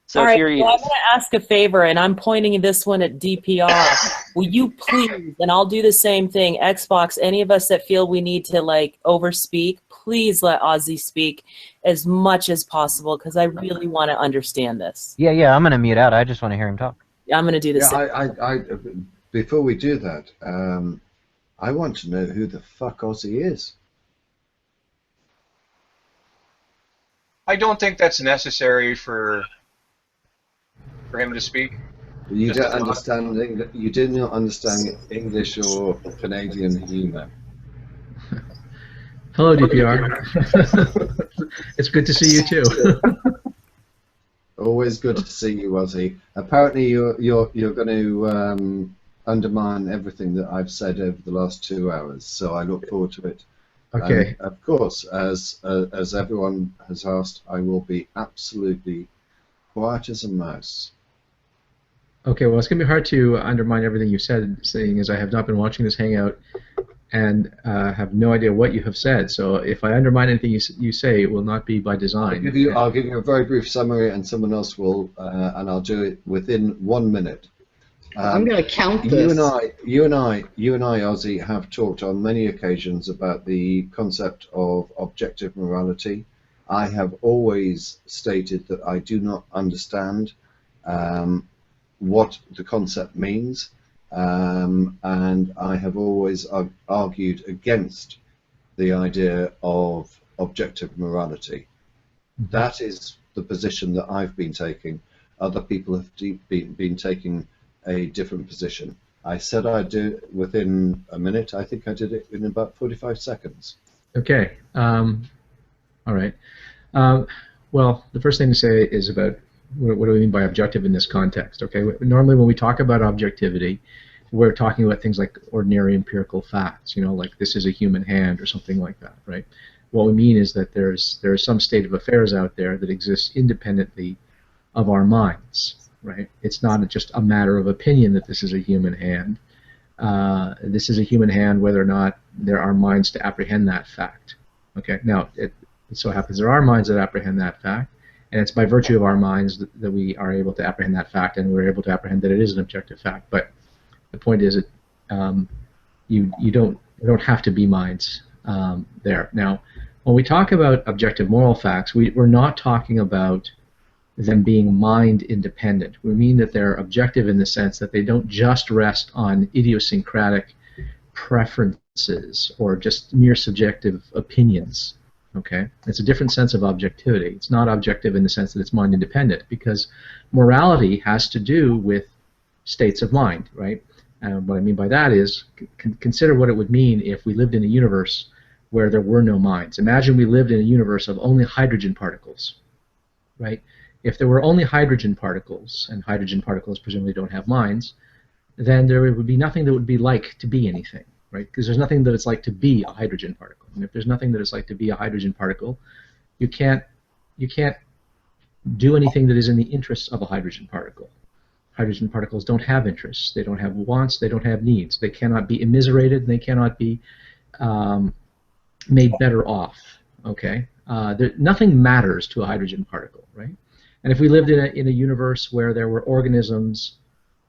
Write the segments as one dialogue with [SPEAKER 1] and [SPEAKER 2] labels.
[SPEAKER 1] So
[SPEAKER 2] All right,
[SPEAKER 1] here he
[SPEAKER 2] well, I'm
[SPEAKER 1] is.
[SPEAKER 2] going to ask a favor, and I'm pointing this one at DPR. Will you please, and I'll do the same thing, Xbox, any of us that feel we need to, like, overspeak, please let Ozzy speak as much as possible, because I really want to understand this.
[SPEAKER 3] Yeah, I'm going to mute out. I just want to hear him talk.
[SPEAKER 2] I'm going to do the
[SPEAKER 4] Yeah,
[SPEAKER 2] same.
[SPEAKER 4] before we do that, I want to know who the fuck Ozzy is.
[SPEAKER 5] I don't think that's necessary for him to speak.
[SPEAKER 4] You
[SPEAKER 5] Just
[SPEAKER 4] don't
[SPEAKER 5] a thought.
[SPEAKER 4] understand. You do not understand English or Canadian humour.
[SPEAKER 6] Hello, DPR. It's good to see you too.
[SPEAKER 4] Always good to see you, Ozzy. Apparently, you're going to undermine everything that I've said over the last 2 hours. So I look forward to it.
[SPEAKER 6] Okay.
[SPEAKER 4] And of course, as everyone has asked, I will be absolutely quiet as a mouse.
[SPEAKER 6] Okay, well, it's going to be hard to undermine everything you said, seeing as I have not been watching this Hangout and have no idea what you have said. So if I undermine anything you say, it will not be by design.
[SPEAKER 4] I'll give you a very brief summary, and someone else will, and I'll do it within 1 minute.
[SPEAKER 1] I'm going to count this.
[SPEAKER 4] You and I, Ozzy, have talked on many occasions about the concept of objective morality. I have always stated that I do not understand what the concept means, and I have always argued against the idea of objective morality. That is the position that I've been taking. Other people have been taking a different position. I said I'd do it within a minute. I think I did it in about 45 seconds.
[SPEAKER 6] Okay. All right. Well, the first thing to say is about what do we mean by objective in this context? Okay. Normally, when we talk about objectivity, we're talking about things like ordinary empirical facts. You know, like this is a human hand or something like that, right? What we mean is that there is some state of affairs out there that exists independently of our minds. Right? It's not just a matter of opinion that this is a human hand. This is a human hand whether or not there are minds to apprehend that fact. Okay. Now, it so happens there are minds that apprehend that fact, and it's by virtue of our minds that we are able to apprehend that fact, and we're able to apprehend that it is an objective fact. But the point is that you don't have to be minds there. Now, when we talk about objective moral facts, we're not talking about them being mind independent. We mean that they're objective in the sense that they don't just rest on idiosyncratic preferences or just mere subjective opinions. Okay? It's a different sense of objectivity. It's not objective in the sense that it's mind independent, because morality has to do with states of mind, right? And what I mean by that is consider what it would mean if we lived in a universe where there were no minds. Imagine we lived in a universe of only hydrogen particles, right? If there were only hydrogen particles, and hydrogen particles presumably don't have minds, then there would be nothing that would be like to be anything, right? Because there's nothing that it's like to be a hydrogen particle. And if there's nothing that it's like to be a hydrogen particle, you can't do anything that is in the interests of a hydrogen particle. Hydrogen particles don't have interests. They don't have wants. They don't have needs. They cannot be immiserated. They cannot be made better off. Okay, nothing matters to a hydrogen particle, right? And if we lived in a universe where there were organisms,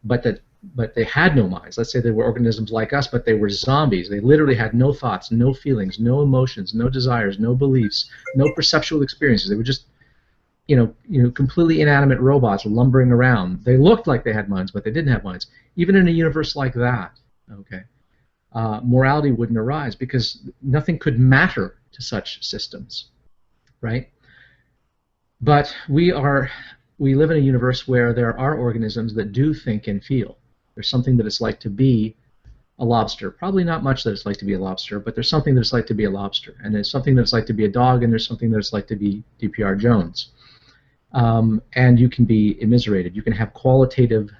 [SPEAKER 6] but they had no minds, let's say there were organisms like us, but they were zombies. They literally had no thoughts, no feelings, no emotions, no desires, no beliefs, no perceptual experiences. They were just, completely inanimate robots lumbering around. They looked like they had minds, but they didn't have minds. Even in a universe like that, okay, morality wouldn't arise because nothing could matter to such systems, right? But we live in a universe where there are organisms that do think and feel. There's something that it's like to be a lobster. Probably not much that it's like to be a lobster, but there's something that it's like to be a lobster. And there's something that it's like to be a dog, and there's something that it's like to be DPR Jones. And you can be immiserated. You can have qualitative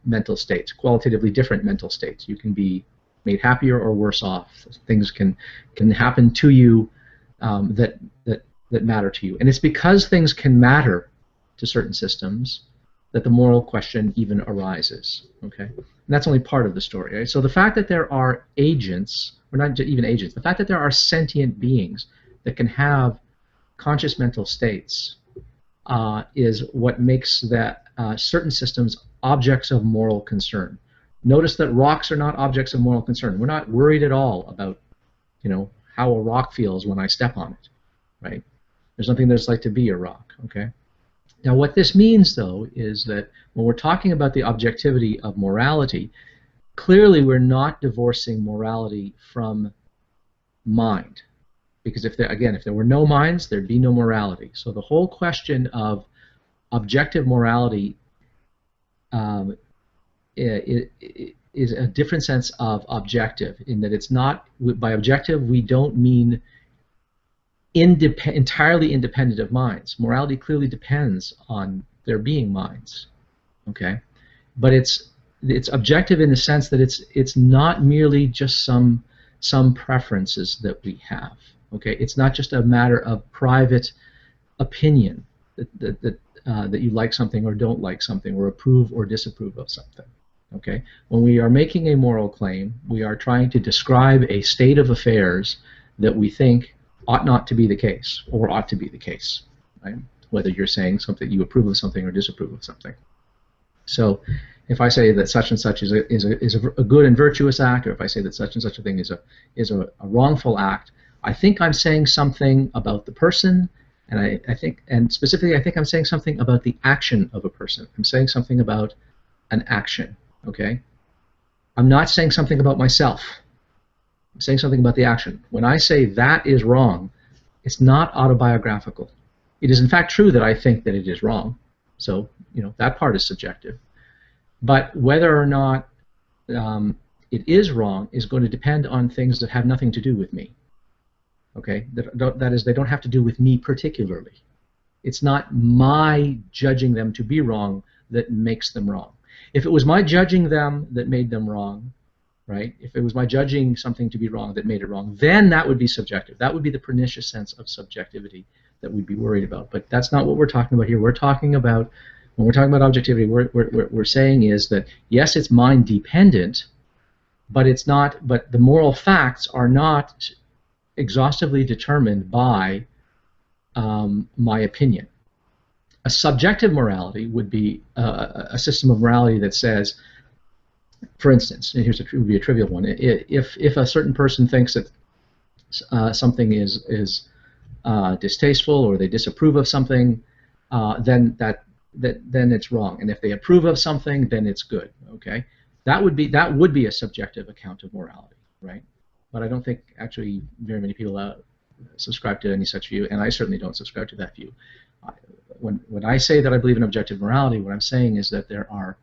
[SPEAKER 6] mental states, qualitatively different mental states. You can be made happier or worse off. Things can happen to you that matter to you. And it's because things can matter to certain systems that the moral question even arises. Okay? And that's only part of the story. Right? So the fact that there are agents, or not even agents, the fact that there are sentient beings that can have conscious mental states is what makes that certain systems objects of moral concern. Notice that rocks are not objects of moral concern. We're not worried at all about, how a rock feels when I step on it, right? There's nothing that's like to be a rock, okay? Now, what this means, though, is that when we're talking about the objectivity of morality, clearly we're not divorcing morality from mind. Because if there were no minds, there'd be no morality. So the whole question of objective morality is a different sense of objective, in that it's not, by objective we don't mean entirely independent of minds. Morality clearly depends on there being minds, okay? But it's objective in the sense that it's not merely just some preferences that we have, okay? It's not just a matter of private opinion that you like something or don't like something, or approve or disapprove of something. Okay? When we are making a moral claim, we are trying to describe a state of affairs that we think ought not to be the case, or ought to be the case, right? Whether you're saying something, you approve of something or disapprove of something. So, if I say that such and such is a good and virtuous act, or if I say that such and such a thing is a wrongful act, I think I'm saying something about the person, and I think specifically, I think I'm saying something about the action of a person. I'm saying something about an action. Okay? I'm not saying something about myself. I'm saying something about the action. When I say that is wrong, it's not autobiographical. It is in fact true that I think that it is wrong. So, that part is subjective. But whether or not it is wrong is going to depend on things that have nothing to do with me. Okay? That is, they don't have to do with me particularly. It's not my judging them to be wrong that makes them wrong. If it was my judging them that made them wrong, right? If it was my judging something to be wrong that made it wrong, then that would be subjective. That would be the pernicious sense of subjectivity that we'd be worried about. But that's not what we're talking about here. We're talking about, when we're talking about objectivity, what we're saying is that, yes, it's mind dependent, but it's not. But the moral facts are not exhaustively determined by my opinion. A subjective morality would be a system of morality that says, for instance, and would be a trivial one. If a certain person thinks that something is distasteful, or they disapprove of something, then it's wrong. And if they approve of something, then it's good. Okay, that would be a subjective account of morality, right? But I don't think actually very many people subscribe to any such view, and I certainly don't subscribe to that view. When I say that I believe in objective morality, what I'm saying is that there are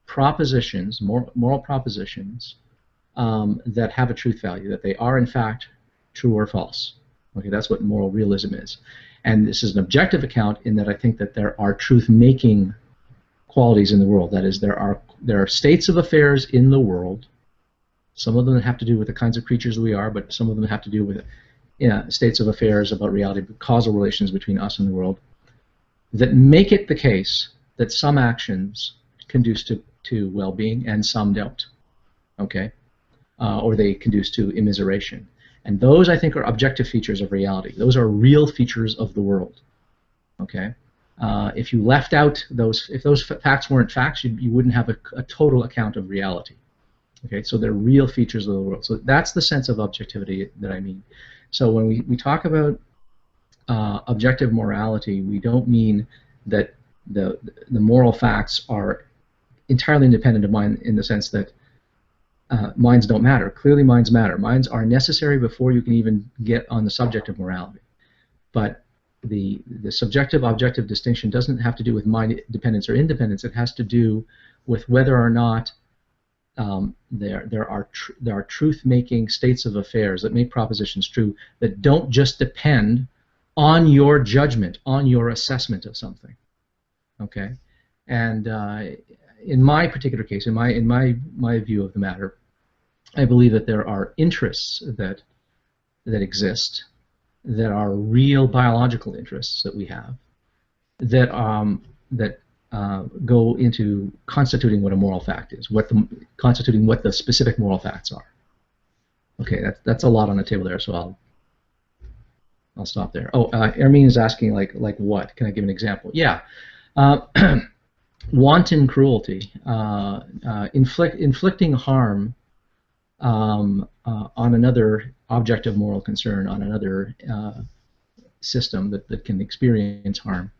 [SPEAKER 6] propositions, moral propositions, that have a truth value, that they are in fact true or false. Okay, that's what moral realism is. And this is an objective account in that I think that there are truth-making qualities in the world. That is, there are states of affairs in the world. Some of them have to do with the kinds of creatures we are, but some of them have to do with states of affairs about reality, causal relations between us and the world, that make it the case that some actions conduce to well-being and some don't, okay? Or they conduce to immiseration. And those, I think, are objective features of reality. Those are real features of the world, okay? If you left out those, if those facts weren't facts, you wouldn't have a total account of reality, okay? So they're real features of the world. So that's the sense of objectivity that I mean. So when we talk about objective morality, we don't mean that the moral facts are entirely independent of mind, in the sense that minds don't matter. Clearly minds matter. Minds are necessary before you can even get on the subject of morality. But the subjective-objective distinction doesn't have to do with mind dependence or independence. It has to do with whether or not there are truth-making states of affairs that make propositions true, that don't just depend on your judgment, on your assessment of something. Okay, and in my particular case, in my view of the matter, I believe that there are interests that exist, that are real biological interests that we have, that go into constituting what a moral fact is, constituting what the specific moral facts are. Okay, that's a lot on the table there, so I'll stop there. Oh, Ermine is asking like what? Can I give an example? Yeah. Wanton cruelty, inflicting harm on another object of moral concern, on another system that can experience harm,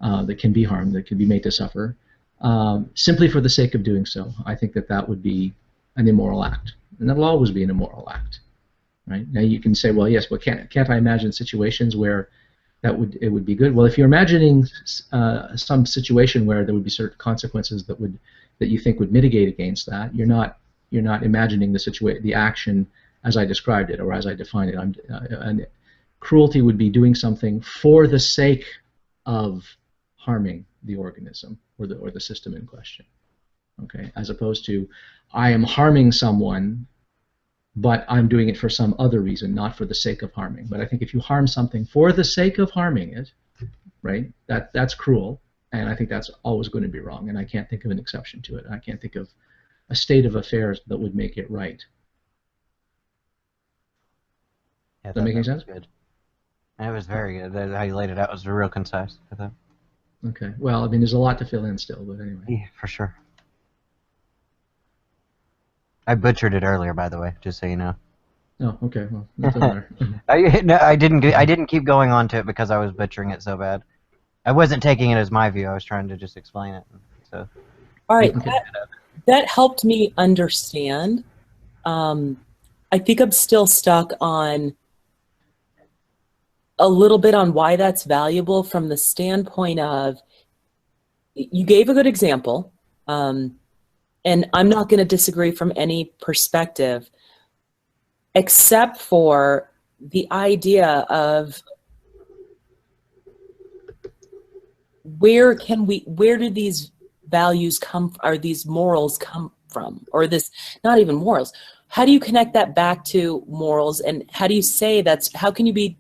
[SPEAKER 6] that can be harmed, that can be made to suffer, simply for the sake of doing so. I think that would be an immoral act, and that'll always be an immoral act. Right? Now you can say, well, yes, but can't I imagine situations where it would be good? Well, if you're imagining some situation where there would be certain consequences that you think would mitigate against that, you're not imagining the action as I described it or as I defined it. And cruelty would be doing something for the sake of harming the organism or the system in question. Okay, as opposed to I am harming someone, but I'm doing it for some other reason, not for the sake of harming. But I think if you harm something for the sake of harming it, right, that's cruel, and I think that's always going to be wrong, and I can't think of an exception to it. I can't think of a state of affairs that would make it right.
[SPEAKER 3] Yeah,
[SPEAKER 6] Does that make any sense?
[SPEAKER 3] Good. And it was very good. How you laid it out was real concise, I thought.
[SPEAKER 6] Okay. Well, I mean, there's a lot to fill in still, but anyway.
[SPEAKER 3] Yeah, for sure. I butchered it earlier, by the way, just so you know.
[SPEAKER 6] Oh, okay. Well, that doesn't matter.
[SPEAKER 3] I didn't keep going on to it because I was butchering it so bad. I wasn't taking it as my view. I was trying to just explain it. So.
[SPEAKER 2] All right. That helped me understand. I think I'm still stuck on a little bit on why that's valuable from the standpoint of you gave a good example. And I'm not going to disagree from any perspective, except for the idea of where do these values come, or these morals come from, or this, not even morals. How do you connect that back to morals, and how do you say how can you be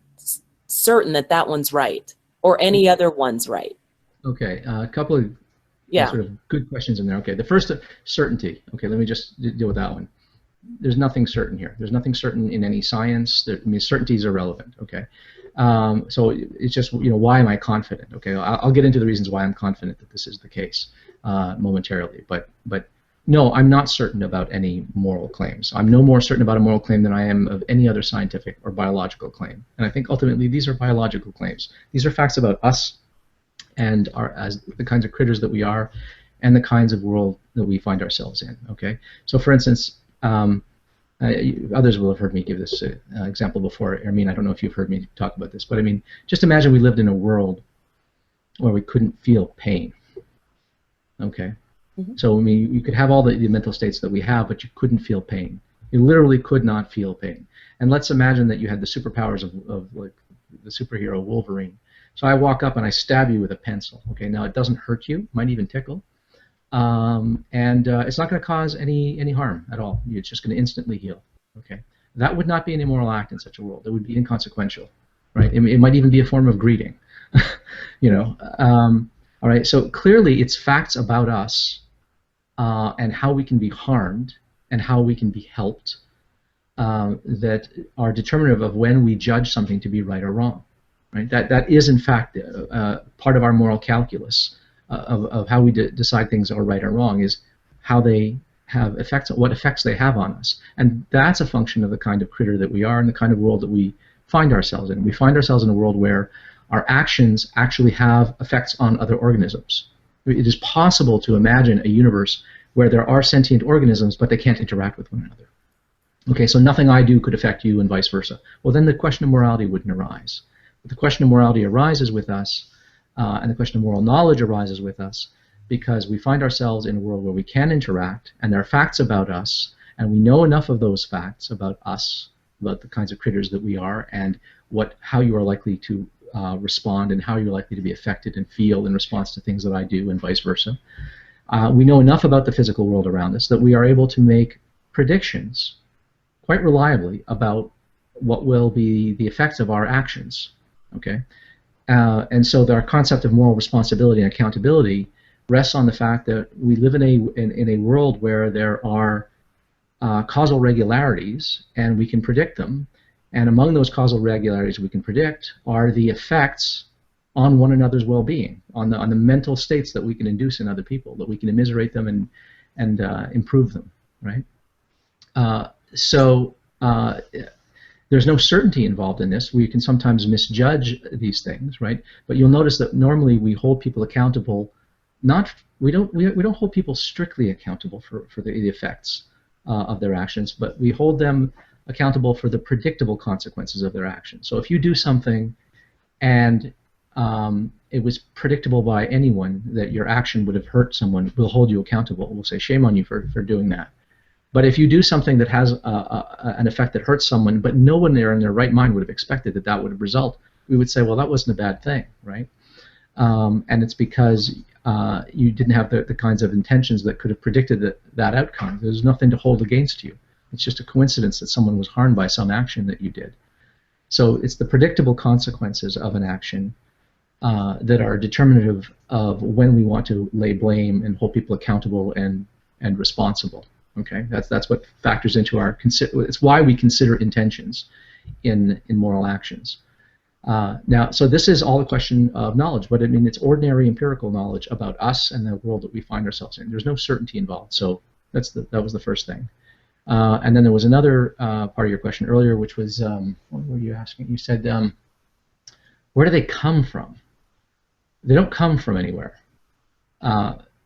[SPEAKER 2] certain that one's right, or any other one's right?
[SPEAKER 6] Okay, a couple of sort of good questions in there. Okay, the first, certainty. Okay, let me just deal with that one. There's nothing certain here. There's nothing certain in any science. I mean, certainty is irrelevant. Okay, so it's just, why am I confident? Okay, I'll get into the reasons why I'm confident that this is the case momentarily. But no, I'm not certain about any moral claims. I'm no more certain about a moral claim than I am of any other scientific or biological claim. And I think ultimately these are biological claims. These are facts about us and as the kinds of critters that we are, and the kinds of world that we find ourselves in. Okay, so for instance, others will have heard me give this example before. Ermine, I don't know if you've heard me talk about this, but I mean, just imagine we lived in a world where we couldn't feel pain. Okay, so I mean, you could have all the mental states that we have, but you couldn't feel pain. You literally could not feel pain. And let's imagine that you had the superpowers of like the superhero Wolverine. So I walk up and I stab you with a pencil. Okay, now it doesn't hurt you, might even tickle, and it's not going to cause any harm at all. It's just going to instantly heal. Okay, that would not be an immoral act in such a world. It would be inconsequential, right? It might even be a form of greeting, all right, so clearly it's facts about us and how we can be harmed and how we can be helped that are determinative of when we judge something to be right or wrong. Right? That is, in fact, part of our moral calculus of how we decide things are right or wrong, is how they have effects, what effects they have on us. And that's a function of the kind of critter that we are and the kind of world that we find ourselves in. We find ourselves in a world where our actions actually have effects on other organisms. It is possible to imagine a universe where there are sentient organisms, but they can't interact with one another. Okay, so nothing I do could affect you and vice versa. Well, then the question of morality wouldn't arise. But the question of morality arises with us, and the question of moral knowledge arises with us, because we find ourselves in a world where we can interact, and there are facts about us, and we know enough of those facts about us, about the kinds of critters that we are, and how you are likely to respond, and how you're likely to be affected and feel in response to things that I do, and vice versa. We know enough about the physical world around us that we are able to make predictions quite reliably about what will be the effects of our actions. Okay, and so our concept of moral responsibility and accountability rests on the fact that we live in a world where there are causal regularities, and we can predict them, And among those causal regularities we can predict are the effects on one another's well-being, on the mental states that we can induce in other people, that we can immiserate them and improve them, right? There's no certainty involved in this. We can sometimes misjudge these things, right? But you'll notice that normally we hold people accountable. We don't hold people strictly accountable for the effects of their actions, but we hold them accountable for the predictable consequences of their actions. So if you do something and it was predictable by anyone that your action would have hurt someone, we'll hold you accountable. We'll say, shame on you for doing that. But if you do something that has an effect that hurts someone, but no one there in their right mind would have expected that that would have result, we would say, well, that wasn't a bad thing, right? And it's because you didn't have the kinds of intentions that could have predicted that outcome. There's nothing to hold against you. It's just a coincidence that someone was harmed by some action that you did. So it's the predictable consequences of an action that are determinative of when we want to lay blame and hold people accountable and responsible. Okay, that's what factors into our it's why we consider intentions in moral actions. Now, so this is all a question of knowledge, but I mean it's ordinary empirical knowledge about us and the world that we find ourselves in. There's no certainty involved, so that was the first thing. And then there was another part of your question earlier, which was what were you asking? You said where do they come from? They don't come from anywhere.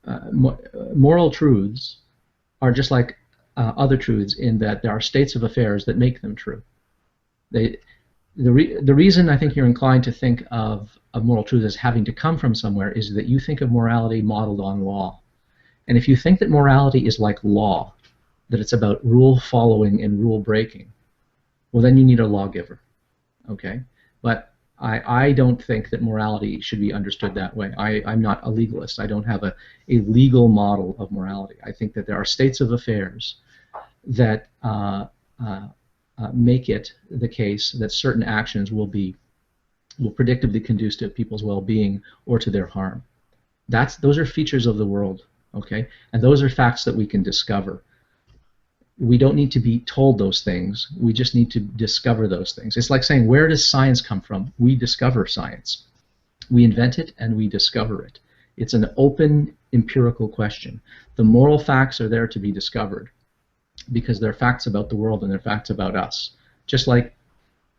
[SPEAKER 6] Moral truths are just like other truths in that there are states of affairs that make them true. The reason I think you're inclined to think of moral truth as having to come from somewhere is that you think of morality modeled on law. And if you think that morality is like law, that it's about rule following and rule breaking, well then you need a lawgiver. Okay? But I don't think that morality should be understood that way. I'm not a legalist. I don't have a legal model of morality. I think that there are states of affairs that make it the case that certain actions will predictably conduce to people's well-being or to their harm. Those are features of the world, okay? And those are facts that we can discover. We don't need to be told those things. We just need to discover those things. It's like saying, where does science come from? We discover science. We invent it and we discover it. It's an open empirical question. The moral facts are there to be discovered because they're facts about the world and they're facts about us, just like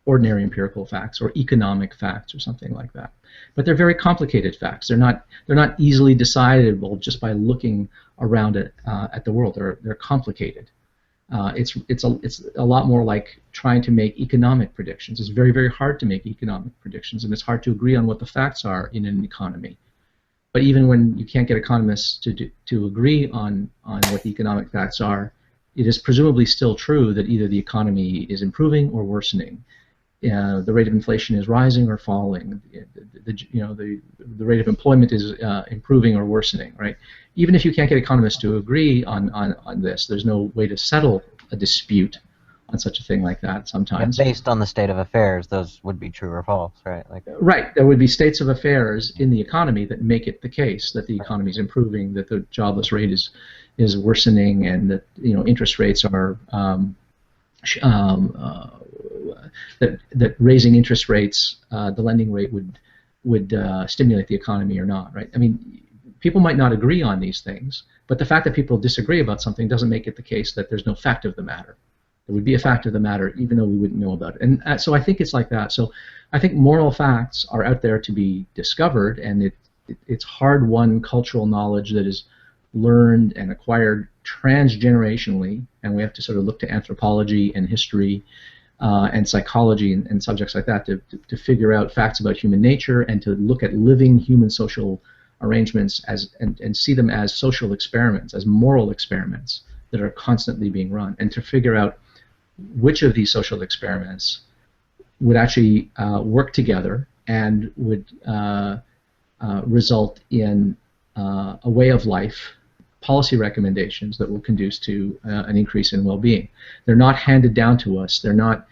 [SPEAKER 6] ordinary empirical facts or economic facts or something like that. But they're very complicated facts. They're not easily decidable just by looking around at the world. They're complicated. It's a lot more like trying to make economic predictions. It's very, very hard to make economic predictions, and it's hard to agree on what the facts are in an economy. But even when you can't get economists to agree on what the economic facts are, it is presumably still true that either the economy is improving or worsening. The rate of inflation is rising or falling. The rate of employment is improving or worsening, right? Even if you can't get economists to agree on this, there's no way to settle a dispute on such a thing like that sometimes.
[SPEAKER 3] And based on the state of affairs, those would be true or false, right?
[SPEAKER 6] Right. There would be states of affairs in the economy that make it the case that the economy is improving, that the jobless rate is worsening, and that interest rates are that raising interest rates, the lending rate would stimulate the economy or not, right? I mean, people might not agree on these things, but the fact that people disagree about something doesn't make it the case that there's no fact of the matter. There would be a fact of the matter even though we wouldn't know about it. And so I think it's like that. So I think moral facts are out there to be discovered, and it's hard-won cultural knowledge that is learned and acquired transgenerationally, and we have to sort of look to anthropology and history and psychology and subjects like that to figure out facts about human nature and to look at living human social arrangements and see them as social experiments, as moral experiments that are constantly being run, and to figure out which of these social experiments would actually work together and would result in a way of life, policy recommendations that will conduce to an increase in well-being. They're not handed down to us. They're not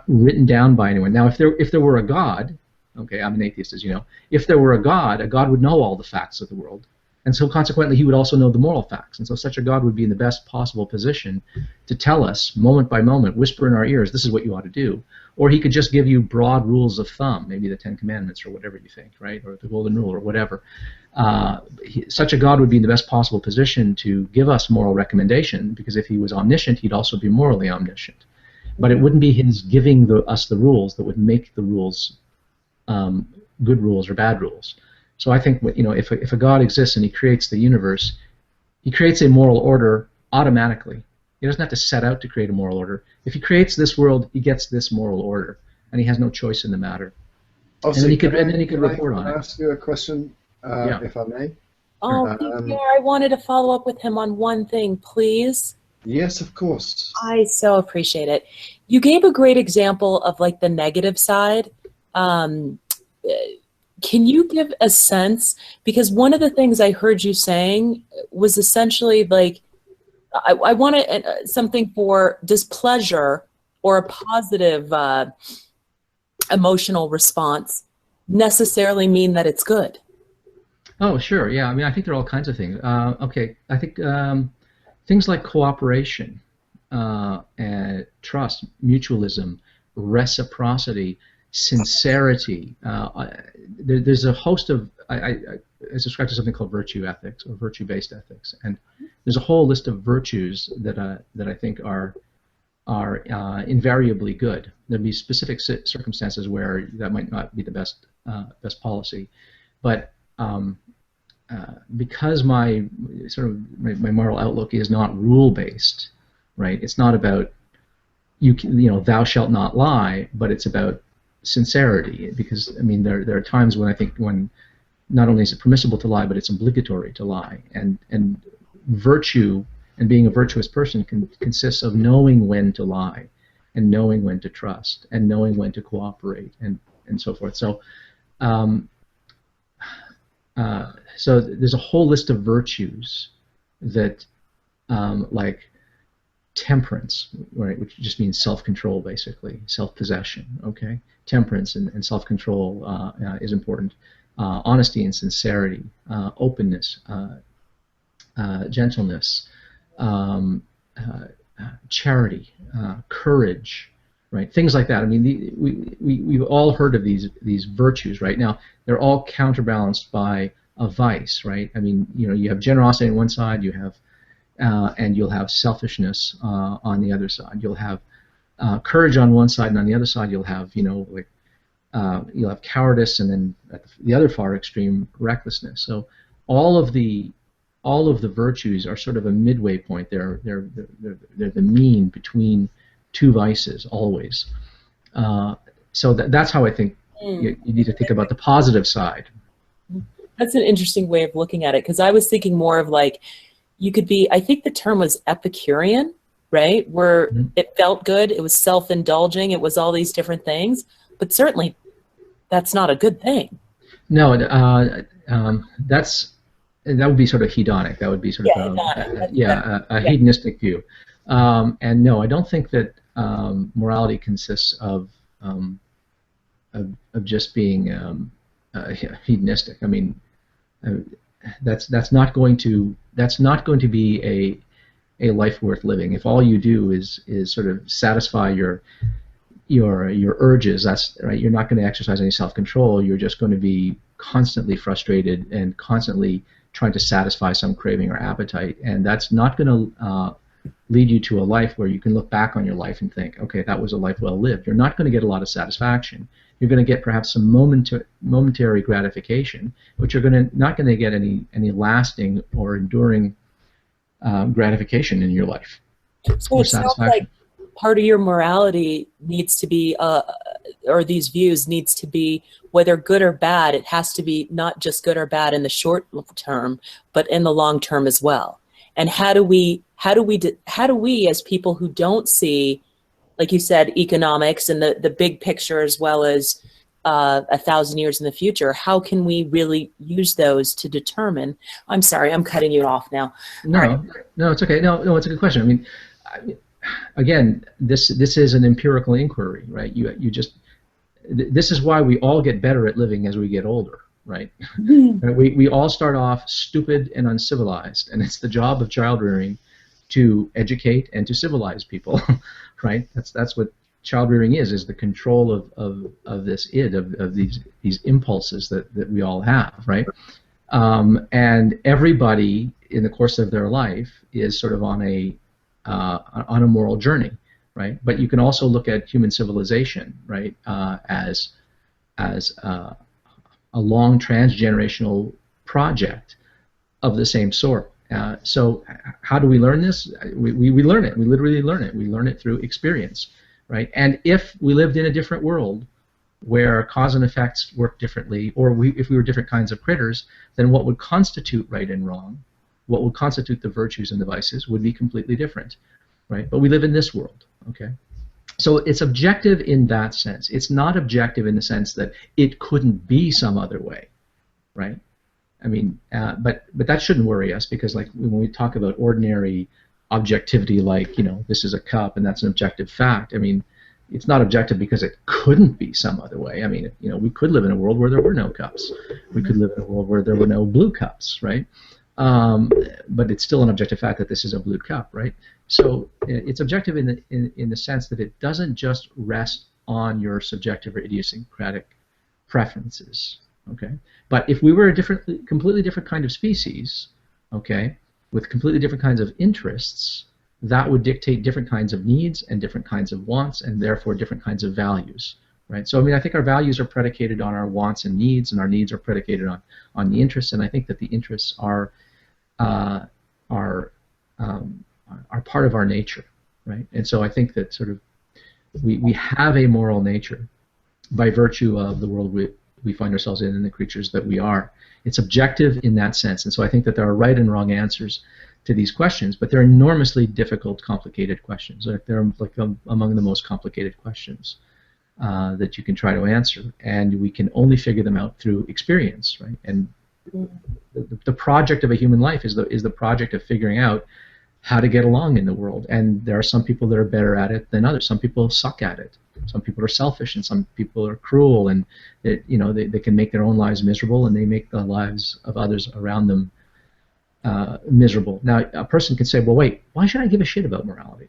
[SPEAKER 6] written down by anyone. Now, if there were a God, okay, I'm an atheist, as you know. If there were a God would know all the facts of the world, And so consequently, he would also know the moral facts. And so such a God would be in the best possible position to tell us, moment by moment, whisper in our ears, this is what you ought to do. Or he could just give you broad rules of thumb, maybe the Ten Commandments or whatever you think, right? Or the Golden Rule or whatever. Such a God would be in the best possible position to give us moral recommendation, because if he was omniscient, he'd also be morally omniscient. But it wouldn't be his giving us the rules that would make the rules good rules or bad rules. So I think, you know, if a God exists and he creates the universe, he creates a moral order automatically. He doesn't have to set out to create a moral order. If he creates this world, he gets this moral order, and he has no choice in the matter.
[SPEAKER 4] Oh,
[SPEAKER 6] and then he could report on it.
[SPEAKER 4] Can I ask you a question, if I may?
[SPEAKER 2] Oh, I wanted to follow up with him on one thing, please.
[SPEAKER 4] Yes, of course.
[SPEAKER 2] I so appreciate it. You gave a great example of like the negative side. Can you give a sense, because one of the things I heard you saying was essentially like, I wanted something for displeasure or a positive emotional response necessarily mean that it's good?
[SPEAKER 6] Oh, sure, yeah. I mean, I think there are all kinds of things. Okay, I think things like cooperation, and trust, mutualism, reciprocity, sincerity. There's a host of, I subscribe to something called virtue ethics or virtue-based ethics, and there's a whole list of virtues that I think are invariably good. There'll be specific circumstances where that might not be the best policy, but because my moral outlook is not rule-based, right? It's not about you know thou shalt not lie, but it's about sincerity. Because I mean there are times when I think when not only is it permissible to lie, but it's obligatory to lie, and virtue and being a virtuous person consists of knowing when to lie, and knowing when to trust, and knowing when to cooperate, and so forth. So so there's a whole list of virtues that like temperance, right, which just means self-control, basically, self-possession. Okay, temperance and self-control is important. Honesty and sincerity, openness, gentleness, charity, courage, right? Things like that. I mean, we've all heard of these virtues, right? Now they're all counterbalanced by a vice, right? I mean, you know, you have generosity on one side, you have and you'll have selfishness on the other side. You'll have courage on one side, and on the other side you'll have, you know, like you'll have cowardice, and then at the other far extreme, recklessness. So all of the virtues are sort of a midway point. They're the mean between two vices always. So that's how I think you need to think about the positive side.
[SPEAKER 2] That's an interesting way of looking at it, because I was thinking more of like, you could be, I think the term was Epicurean, right? Where it felt good, it was self-indulging, it was all these different things, but certainly that's not a good thing.
[SPEAKER 6] No, that would be sort of hedonic. That would be sort of a hedonistic view. And no, I don't think that morality consists of just being hedonistic. I mean, that's not going to be a life worth living. If all you do is sort of satisfy your urges, that's right. You're not going to exercise any self-control. You're just going to be constantly frustrated and constantly trying to satisfy some craving or appetite, and that's not going to lead you to a life where you can look back on your life and think, okay, that was a life well lived. You're not going to get a lot of satisfaction. You're going to get perhaps some momentary gratification, but you're not going to get any lasting or enduring gratification in your life.
[SPEAKER 2] So it sounds like part of your morality needs to be, or these views needs to be, whether good or bad, it has to be not just good or bad in the short term, but in the long term as well. And how do we as people who don't see, like you said, economics and the big picture as well as 1,000 years in the future, how can we really use those to determine? I'm sorry, I'm cutting you off now.
[SPEAKER 6] No, it's okay. No, it's a good question. I mean, again, this is an empirical inquiry, right? This is why we all get better at living as we get older, right? We all start off stupid and uncivilized, and it's the job of child rearing to educate and to civilize people, right? That's what child rearing is the control of this id, of these impulses that we all have, right? And everybody in the course of their life is sort of on a moral journey, right? But you can also look at human civilization, right, as a long transgenerational project of the same sort. So how do we learn this? We learn it. We literally learn it. We learn it through experience, right? And if we lived in a different world where cause and effects work differently, or if we were different kinds of critters, then what would constitute right and wrong, what would constitute the virtues and the vices, would be completely different, right? But we live in this world, okay? So it's objective in that sense. It's not objective in the sense that it couldn't be some other way, right? I mean, but that shouldn't worry us, because like when we talk about ordinary objectivity, like, you know, this is a cup and that's an objective fact, I mean, it's not objective because it couldn't be some other way. I mean, you know, we could live in a world where there were no cups. We could live in a world where there were no blue cups, right? But it's still an objective fact that this is a blue cup, right? So it's objective in the sense that it doesn't just rest on your subjective or idiosyncratic preferences, okay? But if we were a completely different kind of species, okay, with completely different kinds of interests, that would dictate different kinds of needs and different kinds of wants, and therefore different kinds of values, right? So I mean, I think our values are predicated on our wants and needs, and our needs are predicated on the interests, and I think that the interests are part of our nature, right? And so I think that sort of we have a moral nature by virtue of the world we find ourselves in and the creatures that we are. It's objective in that sense, and so I think that there are right and wrong answers to these questions, but they're enormously difficult, complicated questions. They're like among the most complicated questions that you can try to answer, and we can only figure them out through experience, right? And the project of a human life is the project of figuring out how to get along in the world. And there are some people that are better at it than others. Some people suck at it. Some people are selfish, and some people are cruel, and they can make their own lives miserable, and they make the lives of others around them miserable. Now, a person can say, well, wait, why should I give a shit about morality?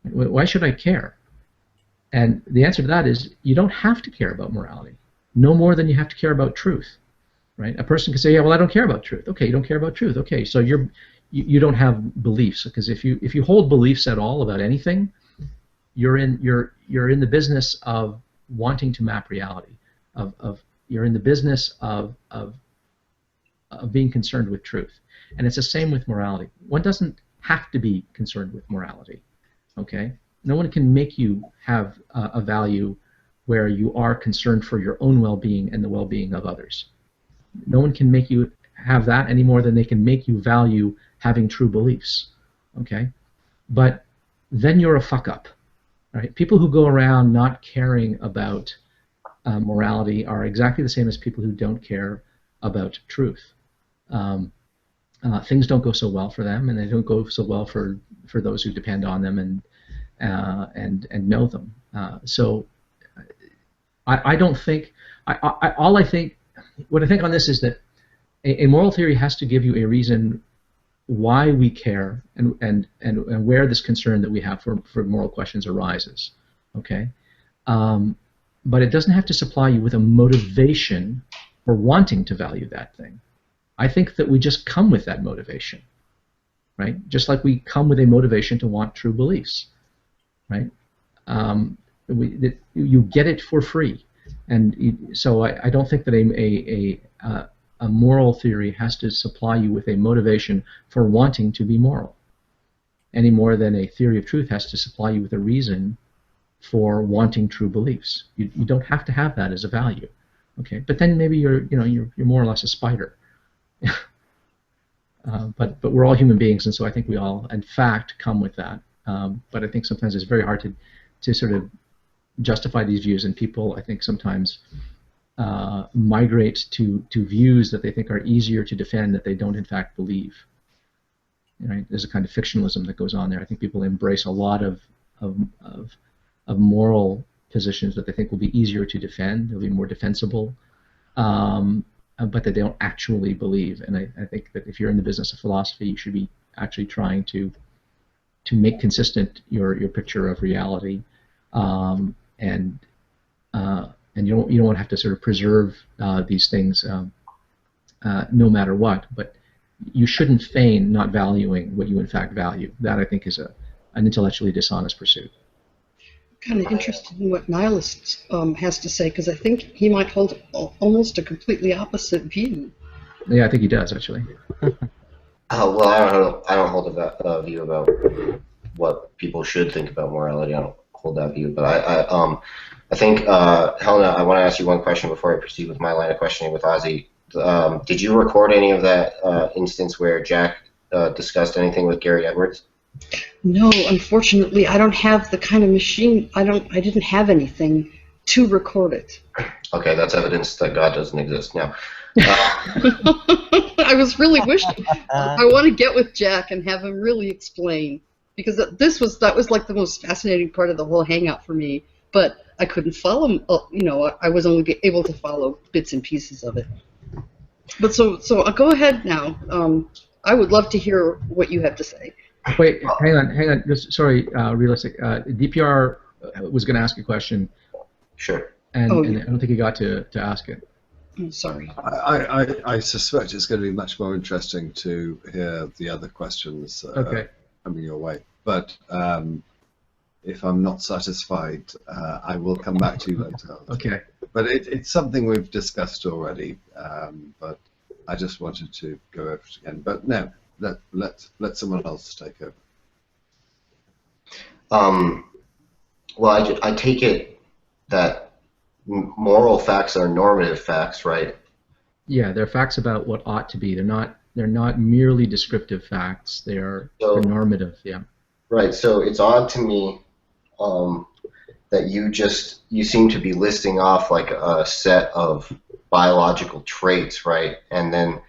[SPEAKER 6] Why should I care? And the answer to that is, you don't have to care about morality, no more than you have to care about truth, right? A person can say, yeah, well, I don't care about truth. Okay, you don't care about truth. Okay, so you don't have beliefs, because if you hold beliefs at all about anything, you're in the business of wanting to map reality. You're in the business of being concerned with truth. And it's the same with morality. One doesn't have to be concerned with morality, okay? No one can make you have a value where you are concerned for your own well-being and the well-being of others. No one can make you have that any more than they can make you value having true beliefs, okay? But then you're a fuck-up, right? People who go around not caring about morality are exactly the same as people who don't care about truth. Things don't go so well for them, and they don't go so well for those who depend on them and know them. So I don't think what I think on this is that a moral theory has to give you a reason why we care and where this concern that we have for moral questions arises. Okay, but it doesn't have to supply you with a motivation for wanting to value that thing. I think that we just come with that motivation, right? Just like we come with a motivation to want true beliefs, right? You get it for free, and so I don't think that a moral theory has to supply you with a motivation for wanting to be moral, any more than a theory of truth has to supply you with a reason for wanting true beliefs. You don't have to have that as a value, okay? But then maybe you're more or less a spider. But we're all human beings, and so I think we all, in fact, come with that. But I think sometimes it's very hard to sort of justify these views, and people, I think, sometimes migrate to views that they think are easier to defend that they don't, in fact, believe. Right? There's a kind of fictionalism that goes on there. I think people embrace a lot of moral positions that they think will be easier to defend. They'll be more defensible. but that they don't actually believe. And I think that if you're in the business of philosophy, you should be actually trying to make consistent your picture of reality, and you don't want to have to sort of preserve these things no matter what. But you shouldn't feign not valuing what you in fact value. That, I think, is an intellectually dishonest pursuit.
[SPEAKER 1] Kind of interested in what Nihilist has to say, because I think he might hold almost a completely opposite view.
[SPEAKER 6] Yeah, I think he does, actually.
[SPEAKER 7] Well, I don't hold a view about what people should think about morality. I don't hold that view, but I think Helena, I want to ask you one question before I proceed with my line of questioning with Ozzy. Did you record any of that instance where Jack discussed anything with Gary Edwards?
[SPEAKER 1] No, unfortunately, I don't have the kind of machine. I didn't have anything to record it.
[SPEAKER 7] Okay, that's evidence that God doesn't exist. Now,
[SPEAKER 1] I was really wishing. I want to get with Jack and have him really explain, because that was like the most fascinating part of the whole hangout for me. But I couldn't follow. I was only able to follow bits and pieces of it. But so I'll go ahead now. I would love to hear what you have to say.
[SPEAKER 6] Wait, hang on. Just, sorry, realistic. DPR was going to ask a question.
[SPEAKER 7] Sure.
[SPEAKER 6] And I don't think he got to ask it.
[SPEAKER 1] I'm sorry.
[SPEAKER 4] I suspect it's going to be much more interesting to hear the other questions coming your way. But if I'm not satisfied, I will come back to you later.
[SPEAKER 6] Okay.
[SPEAKER 4] But it's something we've discussed already. But I just wanted to go over it again. But no, let someone else take over.
[SPEAKER 7] Well, I take it that moral facts are normative facts, right?
[SPEAKER 6] Yeah, they're facts about what ought to be. They're not merely descriptive facts. They're normative. Yeah.
[SPEAKER 7] Right. So it's odd to me that you seem to be listing off like a set of biological traits, right? And then,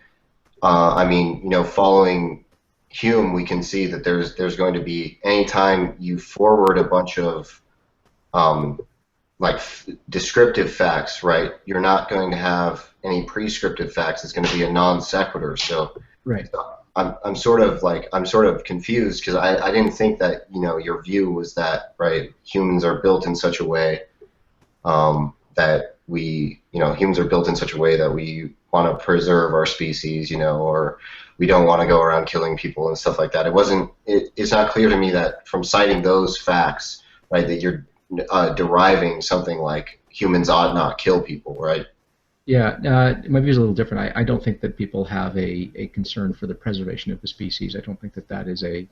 [SPEAKER 7] following Hume, we can see that there's going to be, anytime you forward a bunch of descriptive facts, right? You're not going to have any prescriptive facts. It's going to be a non sequitur. So,
[SPEAKER 6] right.
[SPEAKER 7] I'm sort of confused, because I didn't think that your view was that, right, humans are built in such a way that humans are built in such a way that we want to preserve our species, or we don't want to go around killing people and stuff like that. It's not clear to me that from citing those facts, right, that you're deriving something like humans ought not kill people, right?
[SPEAKER 6] Yeah, my view is a little different. I don't think that people have a concern for the preservation of the species. I don't think that is a...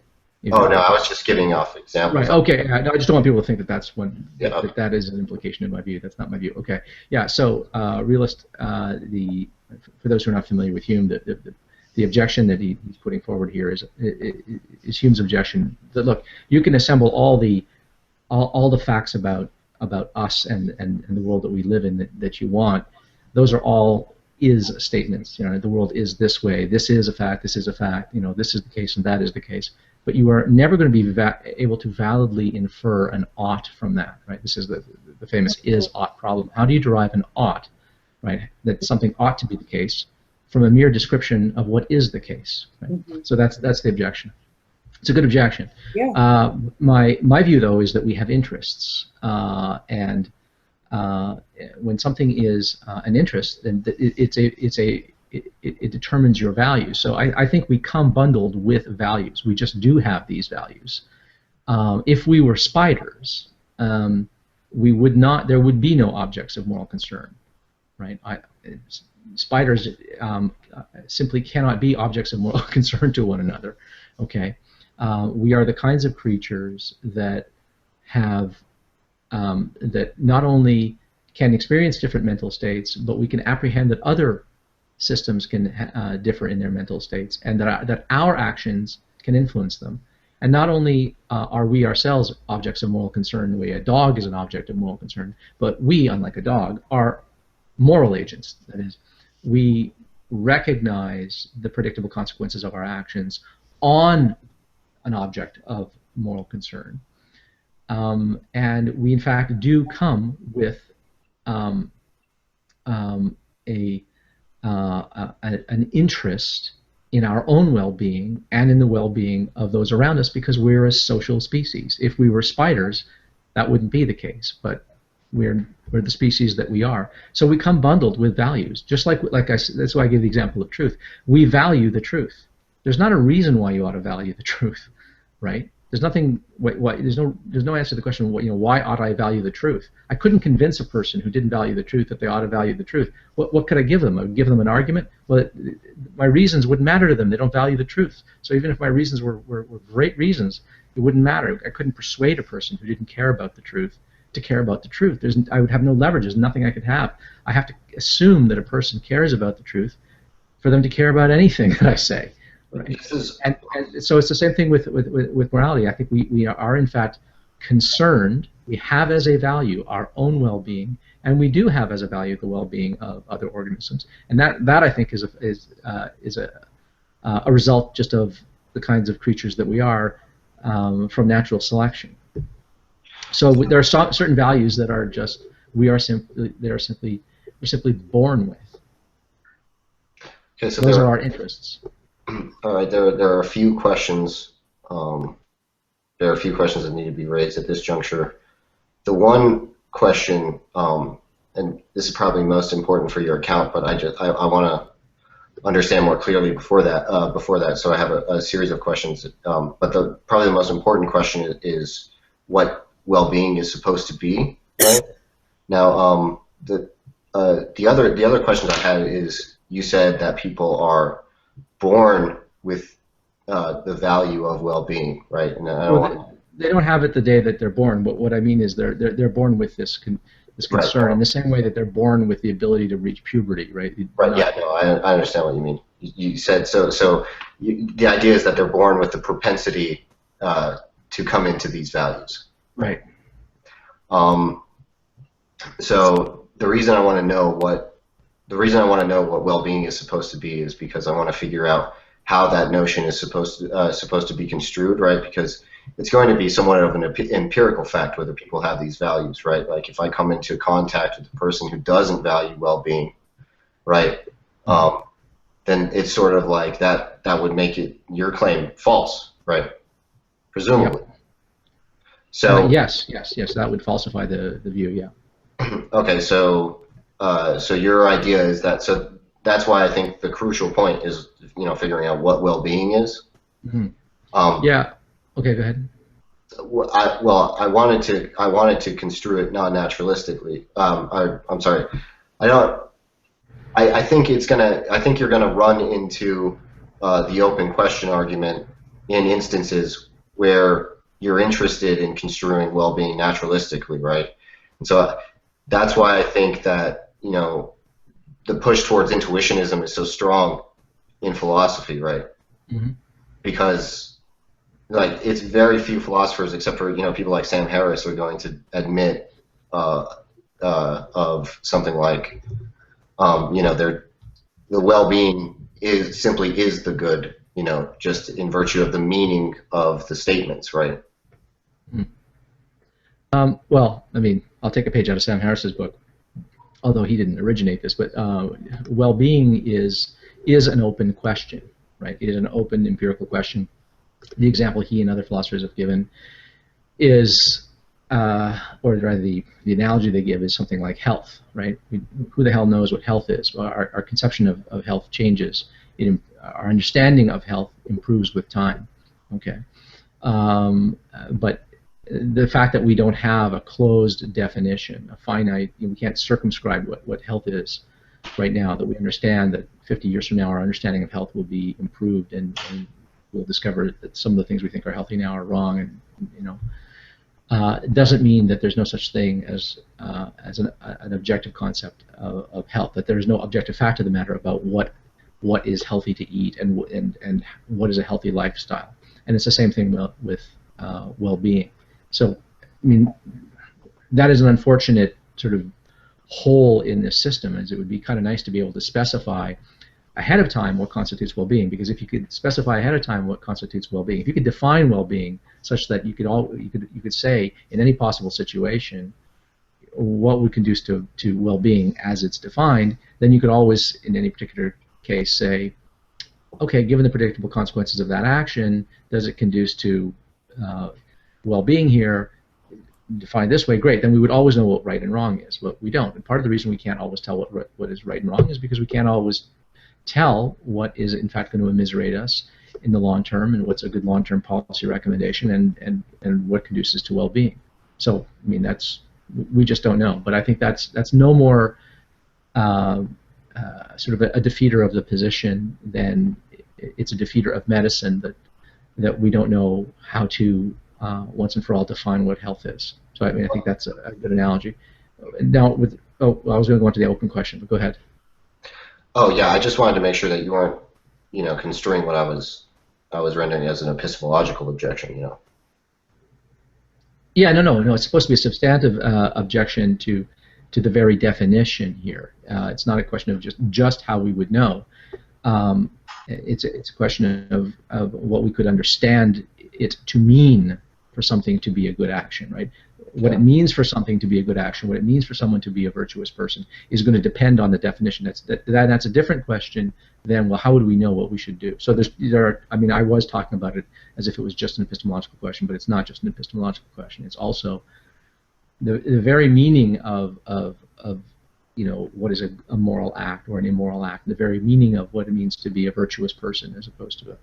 [SPEAKER 7] Oh, no, I was just giving off examples.
[SPEAKER 6] Right, okay. No, I just don't want people to think that that's one,
[SPEAKER 7] Yeah.
[SPEAKER 6] that is an implication in my view. That's not my view. Okay. Yeah, so realist, for those who are not familiar with Hume, the objection that he's putting forward here is Hume's objection that, look, you can assemble all the facts about us and the world that we live in that you want. Those are all is statements. The world is this way. This is a fact. This is a fact. This is the case and that is the case. But you are never going to be able to validly infer an ought from that, right? This is the famous is-ought problem. How do you derive an ought, right? That something ought to be the case from a mere description of what is the case. Right? Mm-hmm. So that's the objection. It's a good objection. Yeah. My view, though, is that we have interests, and when something is an interest, then it determines your value. So I think we come bundled with values. We just do have these values. If we were spiders, we would not. There would be no objects of moral concern, right? Spiders simply cannot be objects of moral concern to one another. Okay. We are the kinds of creatures that have that not only can experience different mental states, but we can apprehend that other systems can differ in their mental states, and that our actions can influence them. And not only are we ourselves objects of moral concern the way a dog is an object of moral concern, but we, unlike a dog, are moral agents. That is, we recognize the predictable consequences of our actions on an object of moral concern. And we, in fact, do come with a an interest in our own well-being and in the well-being of those around us, because we're a social species. If we were spiders, that wouldn't be the case, but we're the species that we are. So we come bundled with values, just like I said. That's why I give the example of truth. We value the truth. There's not a reason why you ought to value the truth, right? There's nothing. There's no answer to the question. Why ought I value the truth? I couldn't convince a person who didn't value the truth that they ought to value the truth. What could I give them? I would give them an argument. Well, my reasons wouldn't matter to them. They don't value the truth. So even if my reasons were great reasons, it wouldn't matter. I couldn't persuade a person who didn't care about the truth to care about the truth. I would have no leverage. There's nothing I could have. I have to assume that a person cares about the truth for them to care about anything that I say. Right. And so it's the same thing with morality. I think we are in fact concerned. We have as a value our own well-being, and we do have as a value the well-being of other organisms. And that I think is a result just of the kinds of creatures that we are from natural selection. So there are certain values that are just we're simply born with.
[SPEAKER 7] Okay, so
[SPEAKER 6] those are our interests.
[SPEAKER 7] All right, there are a few questions. There are a few questions that need to be raised at this juncture. The one question, and this is probably most important for your account, but I want to understand more clearly before that. So I have a series of questions. But probably the most important question is what well-being is supposed to be. Right? Now, the other questions I had is, you said that people are born with the value of well-being, right? And
[SPEAKER 6] they don't have it the day that they're born. But what I mean is they're born with this concern, right, in the same way that they're born with the ability to reach puberty, right?
[SPEAKER 7] Right. Yeah. No, I understand what you mean. You said so. The idea is that they're born with the propensity to come into these values.
[SPEAKER 6] Right.
[SPEAKER 7] So the reason I want to know what well-being is supposed to be is because I want to figure out how that notion is supposed to be construed, right? Because it's going to be somewhat of an empirical fact whether people have these values, right? Like if I come into contact with a person who doesn't value well-being, right, then it's sort of like that would make your claim false, right? Presumably.
[SPEAKER 6] Yep.
[SPEAKER 7] So
[SPEAKER 6] yes, that would falsify the view, yeah.
[SPEAKER 7] Okay, so your idea is that, so that's why I think the crucial point is, figuring out what well-being is.
[SPEAKER 6] Mm-hmm. Yeah. Okay, go ahead.
[SPEAKER 7] I wanted to construe it non-naturalistically. I'm sorry. I think you're gonna run into the open question argument in instances where you're interested in construing well-being naturalistically, right? And so that's why I think that the push towards intuitionism is so strong in philosophy, right?
[SPEAKER 6] Mm-hmm.
[SPEAKER 7] Because it's very few philosophers, except for people like Sam Harris, who are going to admit of something like the well-being is the good, just in virtue of the meaning of the statements, right?
[SPEAKER 6] Well, I mean, I'll take a page out of Sam Harris's book, although he didn't originate this, but well-being is an open question, right? It is an open empirical question. The example he and other philosophers have given is, or rather the analogy they give is something like health, right? Who the hell knows what health is? Well, our conception of health changes. Our understanding of health improves with time, okay? But the fact that we don't have a closed definition, a finite, we can't circumscribe what health is right now, that we understand that 50 years from now our understanding of health will be improved and we'll discover that some of the things we think are healthy now are wrong, and it doesn't mean that there's no such thing as an objective concept of health, that there's no objective fact of the matter about what is healthy to eat and what is a healthy lifestyle. And it's the same thing with well-being. So, I mean, that is an unfortunate sort of hole in this system, as it would be kind of nice to be able to specify ahead of time what constitutes well-being, because if you could specify ahead of time what constitutes well-being, if you could define well-being such that you could say in any possible situation, what would conduce to well-being as it's defined, then you could always, in any particular case, say, okay, given the predictable consequences of that action, does it conduce to well-being here? Defined this way, great. Then we would always know what right and wrong is, but we don't. And part of the reason we can't always tell what is right and wrong is because we can't always tell what is in fact going to immiserate us in the long term, and what's a good long-term policy recommendation, and what conduces to well-being. So, I mean, we just don't know. But I think that's no more sort of a defeater of the position than it's a defeater of medicine that we don't know how to once and for all define what health is. So I mean, I think that's a good analogy. Now, I was going to go on to the open question, but go ahead.
[SPEAKER 7] Oh yeah, I just wanted to make sure that you weren't, construing what I was rendering as an epistemological objection,
[SPEAKER 6] Yeah, no. It's supposed to be a substantive objection to the very definition here. It's not a question of just how we would know. It's a question of what we could understand it to mean for something to be a good action, right? What it means for something to be a good action, what it means for someone to be a virtuous person, is going to depend on the definition. That's a different question than, well, how would we know what we should do? So I was talking about it as if it was just an epistemological question, but it's not just an epistemological question. It's also the very meaning of what is a moral act or an immoral act, the very meaning of what it means to be a virtuous person as opposed to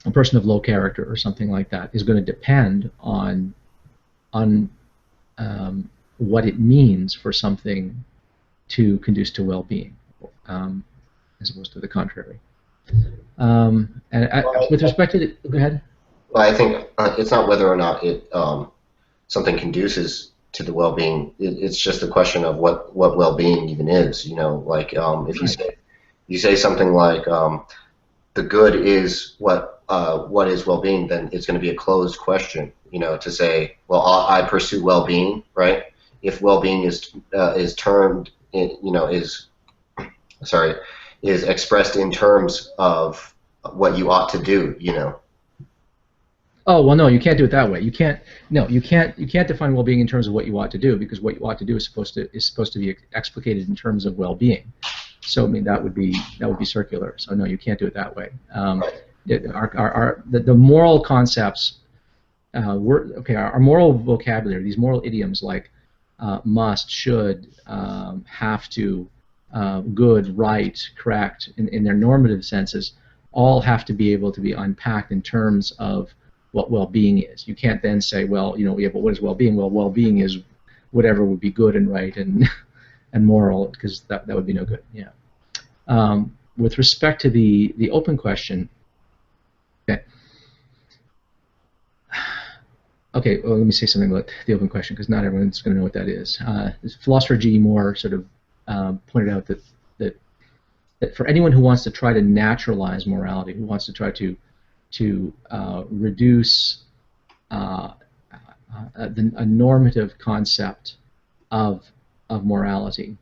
[SPEAKER 6] a person of low character or something like that, is going to depend on what it means for something to conduce to well-being, as opposed to the contrary. With respect to go ahead.
[SPEAKER 7] Well, I think it's not whether or not something conduces to the well-being. It's just a question of what well-being even is. If you say something like the good is what is well-being, then it's going to be a closed question. To say, well, I pursue well-being, right? If well-being is termed, is expressed in terms of what you ought to do,
[SPEAKER 6] Oh well, no, you can't do it that way. You can't define well-being in terms of what you ought to do, because what you ought to do is supposed to be explicated in terms of well-being. So I mean that would be circular. So no, you can't do it that way. The moral concepts, our moral vocabulary, these moral idioms like must, should, have to, good, right, correct, in their normative senses, all have to be able to be unpacked in terms of what well-being is. You can't then say, well, but what is well-being? Well, well-being is whatever would be good and right and moral, because that would be no good. Yeah. With respect to the open question, okay, well, let me say something about the open question, because not everyone's going to know what that is. Philosopher G. Moore sort of pointed out that for anyone who wants to try to naturalize morality, who wants to try to reduce a normative concept of morality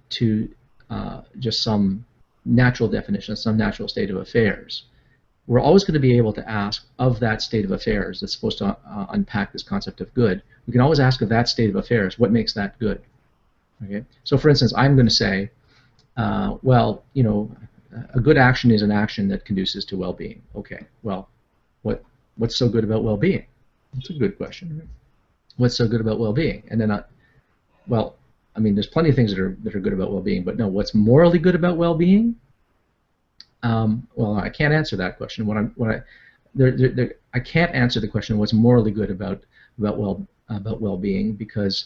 [SPEAKER 6] to just some natural definition, some natural state of affairs, we're always going to be able to ask of that state of affairs that's supposed to unpack this concept of good. We can always ask of that state of affairs, what makes that good? Okay. So, for instance, I'm going to say, well, a good action is an action that conduces to well-being. Okay. Well, what's so good about well-being? That's a good question. Right? What's so good about well-being? And then, well, I mean, there's plenty of things that are good about well-being, but no, what's morally good about well-being? Well, I can't answer that question. I can't answer the question what's morally good about well-being, because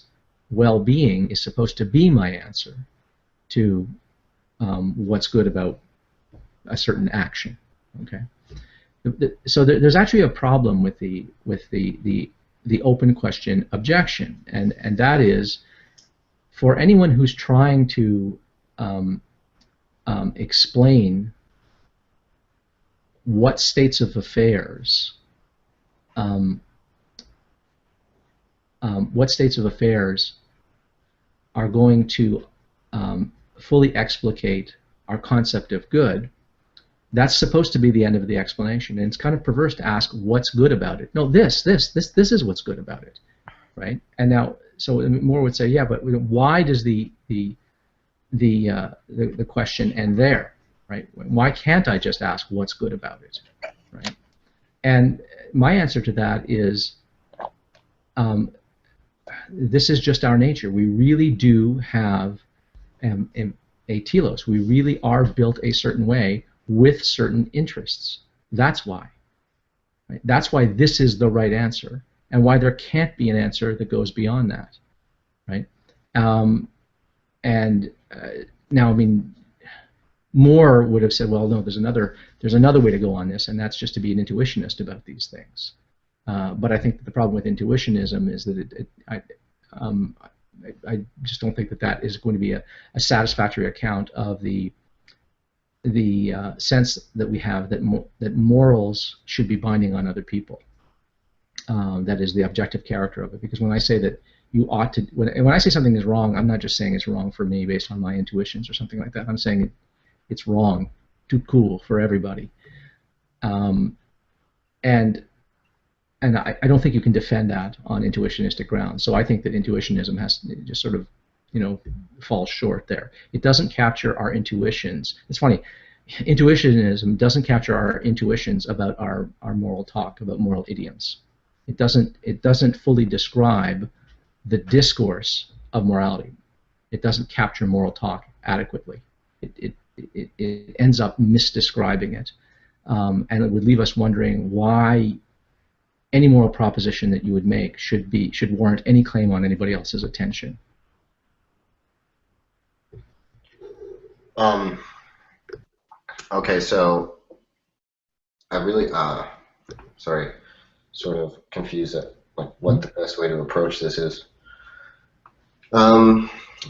[SPEAKER 6] well-being is supposed to be my answer to what's good about a certain action. Okay. So there's actually a problem with the open question objection, and that is, for anyone who's trying to explain what states of affairs are going to fully explicate our concept of good, That's supposed to be the end of the explanation, and it's kind of perverse to ask what's good about it. No, this is what's good about it, right? And now, so Moore would say, yeah, but why does the question end there, right? Why can't I just ask what's good about it, right? And my answer to that is, this is just our nature. We really do have a telos. We really are built a certain way with certain interests. That's why. Right? That's why this is the right answer, and why there can't be an answer that goes beyond that, right? Now, I mean, Moore would have said, well, no, there's another way to go on this, and that's just to be an intuitionist about these things. But I think that the problem with intuitionism is that I just don't think that that is going to be a satisfactory account of the sense that we have that morals should be binding on other people. That is the objective character of it. Because when I say that you ought to, when I say something is wrong, I'm not just saying it's wrong for me based on my intuitions or something like that. I'm saying it's wrong, too cool for everybody. And I don't think you can defend that on intuitionistic grounds. So I think that intuitionism has to just sort of, falls short there. It doesn't capture our intuitions. It's funny, intuitionism doesn't capture our intuitions about our moral talk, about moral idioms. It doesn't fully describe the discourse of morality. It doesn't capture moral talk adequately. It ends up misdescribing it, and it would leave us wondering why any moral proposition that you would make should warrant any claim on anybody else's attention.
[SPEAKER 7] Okay, so I really sort of confused at what the best way to approach this is.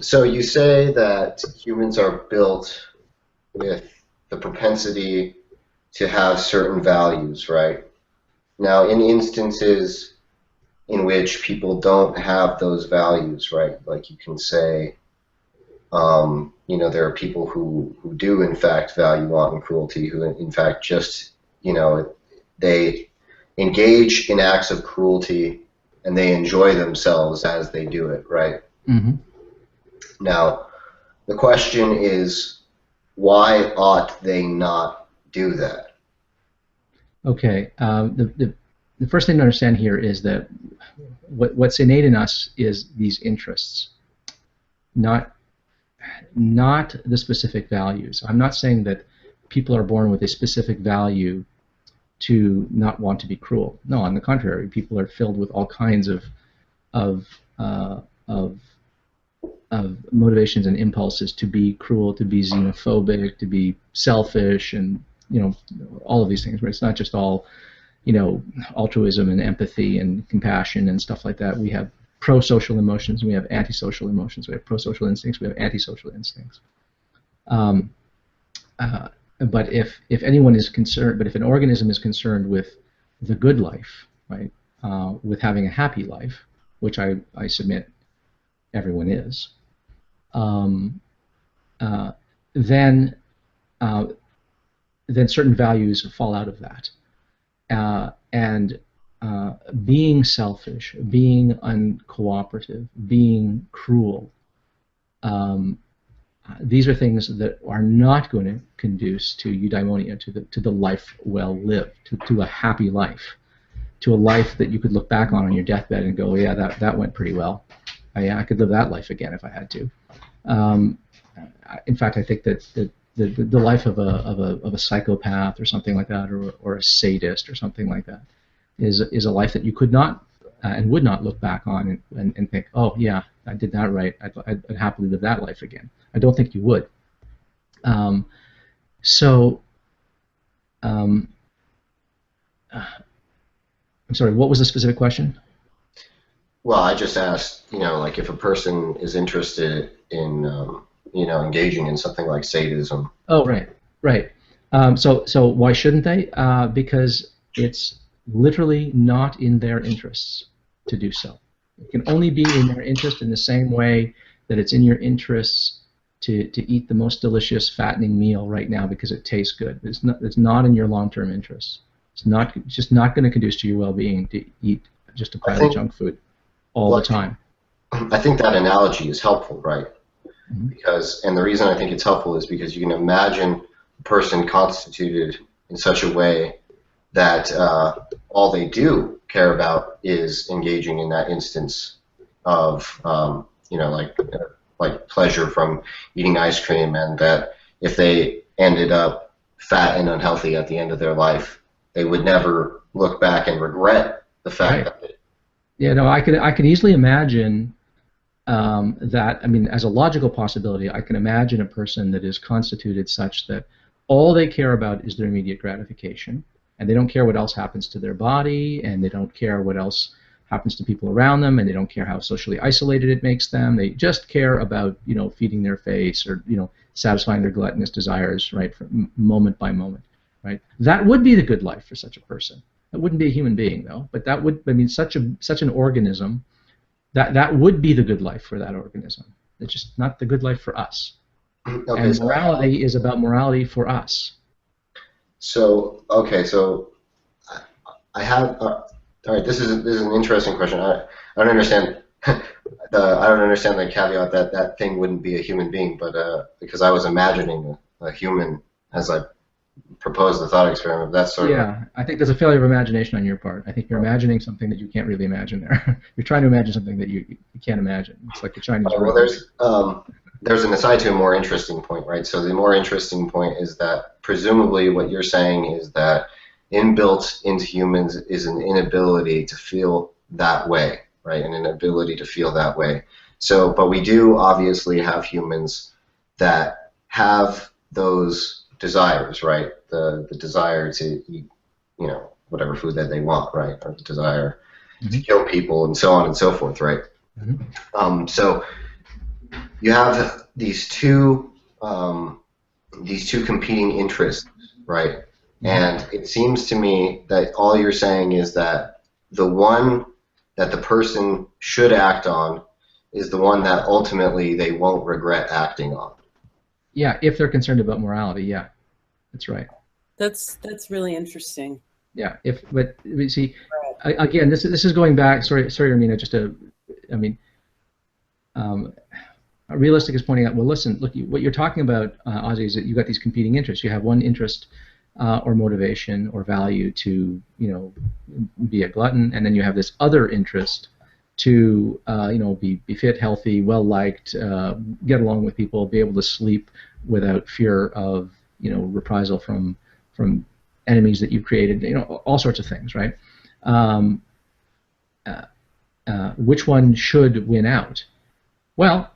[SPEAKER 7] So you say that humans are built with the propensity to have certain values, right? Now, in instances in which people don't have those values, right? Like you can say, there are people who do in fact value wanton cruelty, who in fact just, they engage in acts of cruelty and they enjoy themselves as they do it, right?
[SPEAKER 6] Mm-hmm.
[SPEAKER 7] Now, the question is, why ought they not do that?
[SPEAKER 6] Okay. The first thing to understand here is that what's innate in us is these interests, not the specific values. I'm not saying that people are born with a specific value to not want to be cruel. No, on the contrary, people are filled with all kinds of motivations and impulses to be cruel, to be xenophobic, to be selfish, and all of these things. Right? It's not just all altruism and empathy and compassion and stuff like that. We have pro-social emotions, we have antisocial emotions, we have pro-social instincts, we have antisocial instincts. But if anyone is concerned, but if an organism is concerned with the good life, right, with having a happy life, which I submit everyone is, then certain values fall out of that, and being selfish, being uncooperative, being cruel, these are things that are not going to conduce to eudaimonia, to the life well lived, to a happy life, to a life that you could look back on your deathbed and go, yeah, that went pretty well. I could live that life again if I had to. In fact, I think that the life of a psychopath or something like that, or a sadist or something like that, is a life that you could not and would not look back on and think, oh yeah, I did that right. I'd happily live that life again. I don't think you would. I'm sorry, what was the specific question?
[SPEAKER 7] Well, I just asked, like if a person is interested in, engaging in something like sadism.
[SPEAKER 6] Oh, right. So why shouldn't they? Because it's literally not in their interests to do so. It can only be in their interest in the same way that it's in your interests to eat the most delicious, fattening meal right now because it tastes good. It's not in your long-term interests. It's just not going to conduce to your well-being to eat just a pile of junk food all the time.
[SPEAKER 7] I think that analogy is helpful, right?
[SPEAKER 6] Mm-hmm.
[SPEAKER 7] Because, and the reason I think it's helpful is because you can imagine a person constituted in such a way that all they do care about is engaging in that instance of, you know, like pleasure from eating ice cream, and that if they ended up fat and unhealthy at the end of their life, they would never look back and regret the fact that they...
[SPEAKER 6] Yeah, no, I could easily imagine that. I mean, as a logical possibility, I can imagine a person that is constituted such that all they care about is their immediate gratification, and they don't care what else happens to their body, and they don't care what else happens to people around them, and they don't care how socially isolated it makes them. They just care about, you know, feeding their face, or, you know, satisfying their gluttonous desires, right, from moment by moment, right? That would be the good life for such a person. That wouldn't be a human being, though, but that would, I mean, such an organism, that would be the good life for that organism. It's just not the good life for us.
[SPEAKER 7] Okay,
[SPEAKER 6] and
[SPEAKER 7] so
[SPEAKER 6] morality is about morality for us.
[SPEAKER 7] So, okay, so I have... all right, this is an interesting question. I don't understand I don't understand the caveat that that thing wouldn't be a human being, but because I was imagining a human as I proposed the thought experiment. That's sort of...
[SPEAKER 6] Yeah, I think there's a failure of imagination on your part. I think you're imagining something that you can't really imagine there. You're trying to imagine something that you can't imagine. It's like the Chinese.
[SPEAKER 7] Well, there's an aside to a more interesting point, right? So the more interesting point is that presumably what you're saying is that inbuilt into humans is an inability to feel that way, right? An inability to feel that way. So, but we do obviously have humans that have those desires, right? The desire to eat, you know, whatever food that they want, right? Or the desire to kill people and so on and so forth, right? So you have these two competing interests, right? And it seems to me that all you're saying is that the one that the person should act on is the one that ultimately they won't regret acting on.
[SPEAKER 6] Yeah, if they're concerned about morality, yeah, that's right.
[SPEAKER 2] That's really interesting.
[SPEAKER 6] Yeah, but we see, again, this is going back. Sorry, Ermina. Realistic is pointing out. Well, listen, look, what you're talking about, Ozzy, is that you've got these competing interests. You have one interest or motivation or value to, you know, be a glutton, and then you have this other interest to, you know, be fit, healthy, well liked, get along with people, be able to sleep without fear of, you know, reprisal from enemies that you've created, you know, all sorts of things, right? Which one should win out? Well,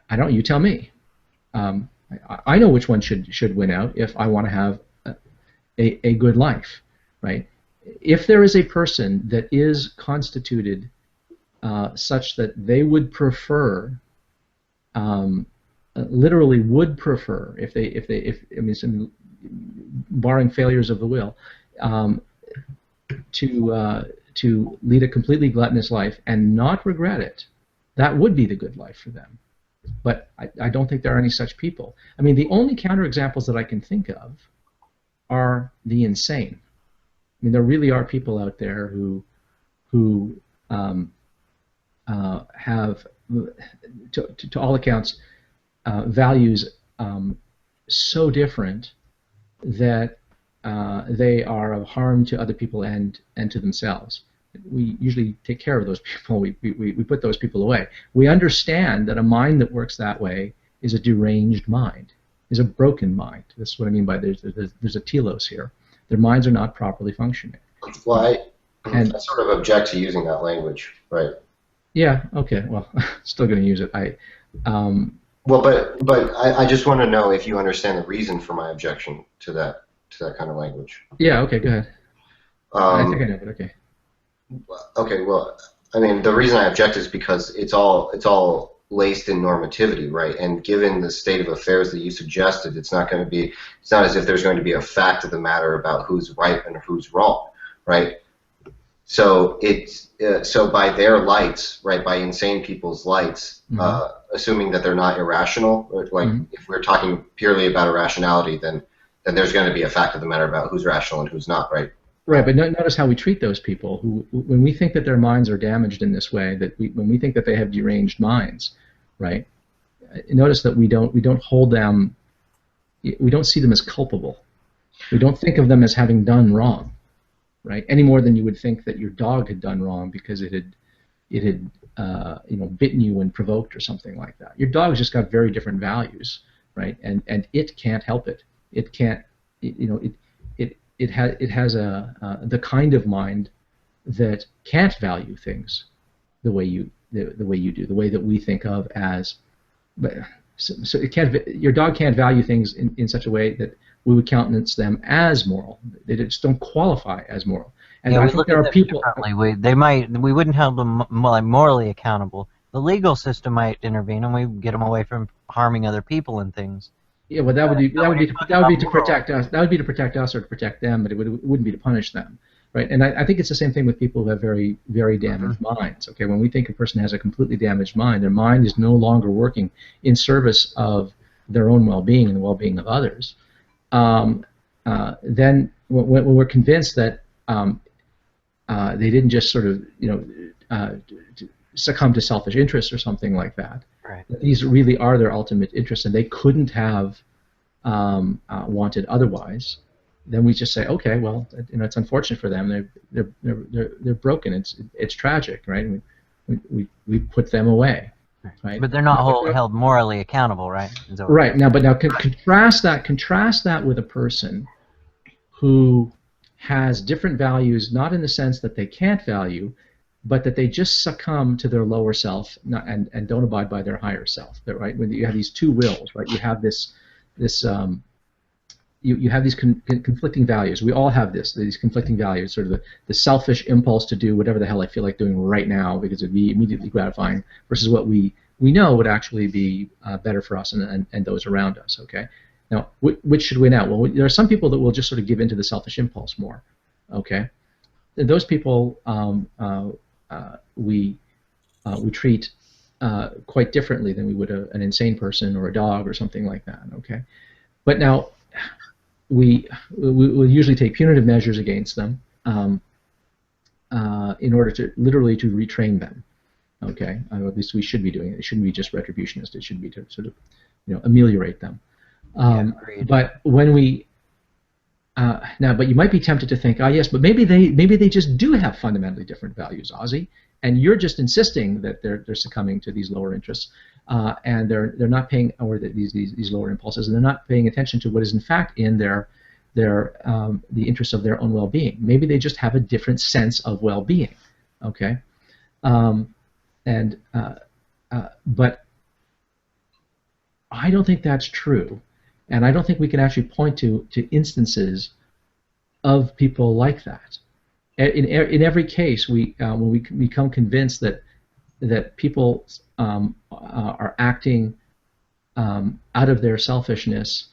[SPEAKER 6] I don't. You tell me. I know which one should win out if I want to have a good life, right? If there is a person that is constituted such that they would prefer, literally would prefer, barring failures of the will, to lead a completely gluttonous life and not regret it, that would be the good life for them. But I don't think there are any such people. I mean, the only counterexamples that I can think of are the insane. I mean, there really are people out there who have, to all accounts, values so different that they are of harm to other people and to themselves. We usually take care of those people. We put those people away. We understand that a mind that works that way is a deranged mind, is a broken mind. That's what I mean by there's a telos here. Their minds are not properly functioning.
[SPEAKER 7] Well, I sort of object to using that language, right?
[SPEAKER 6] Yeah. Okay. Well, still going to use it.
[SPEAKER 7] Well, but I just want to know if you understand the reason for my objection to that kind of language.
[SPEAKER 6] Yeah. Okay. Go ahead. I think I know, but okay.
[SPEAKER 7] Okay. Well, I mean, the reason I object is because it's all laced in normativity, right? And given the state of affairs that you suggested, it's not as if there's going to be a fact of the matter about who's right and who's wrong, right? So it's so by their lights, right? By insane people's lights, assuming that they're not irrational, or like if we're talking purely about irrationality, then there's going to be a fact of the matter about who's rational and who's not, right?
[SPEAKER 6] Right, but notice how we treat those people who, when we think that their minds are damaged in this way, when we think that they have deranged minds, right? Notice that we don't hold them, we don't see them as culpable. We don't think of them as having done wrong, right? Any more than you would think that your dog had done wrong because it had bitten you when provoked or something like that. Your dog's just got very different values, right? And it can't help it. It can't, it has the kind of mind that can't value things the way you do, the way that we think of as. But so it can't. Your dog can't value things in such a way that we would countenance them as moral. They just don't qualify as moral. And
[SPEAKER 3] yeah,
[SPEAKER 6] I think there are people.
[SPEAKER 3] We wouldn't hold them morally accountable. The legal system might intervene, and we get them away from harming other people and things.
[SPEAKER 6] Yeah, well, that would be to protect us. That would be to protect us or to protect them, but it wouldn't be to punish them, right? And I think it's the same thing with people who have very, very damaged minds. Okay, when we think a person has a completely damaged mind, their mind is no longer working in service of their own well-being and the well-being of others. Then when we're convinced that they didn't just sort of succumb to selfish interests or something like that.
[SPEAKER 3] Right.
[SPEAKER 6] These really are their ultimate interests, and they couldn't have wanted otherwise. Then we just say, okay, well, it's unfortunate for them. They're broken. It's tragic, right? We put them away, right?
[SPEAKER 3] But they're not held morally accountable, right?
[SPEAKER 6] Right. Now, contrast that with a person who has different values, not in the sense that they can't value, but that they just succumb to their lower self and don't abide by their higher self. Right? When you have these two wills, right? You have you have these conflicting values. We all have these conflicting values. Sort of the selfish impulse to do whatever the hell I feel like doing right now because it'd be immediately gratifying, versus what we know would actually be better for us and those around us. Okay. Now, which should win out? Well, there are some people that will just sort of give into the selfish impulse more. Okay. And those people we treat quite differently than we would an insane person or a dog or something like that. Okay, but now we will usually take punitive measures against them in order to literally to retrain them. Okay, at least we should be doing it. It shouldn't be just retributionist. It should be to sort of ameliorate them. But when we but you might be tempted to think, yes, but maybe they just do have fundamentally different values, Ozzy, and you're just insisting that they're succumbing to these lower interests, and they're not paying, or these lower impulses, and they're not paying attention to what is in fact in the interests of their own well-being. Maybe they just have a different sense of well-being. Okay, but I don't think that's true. And I don't think we can actually point to instances of people like that. In every case, when we become convinced that people are acting out of their selfishness,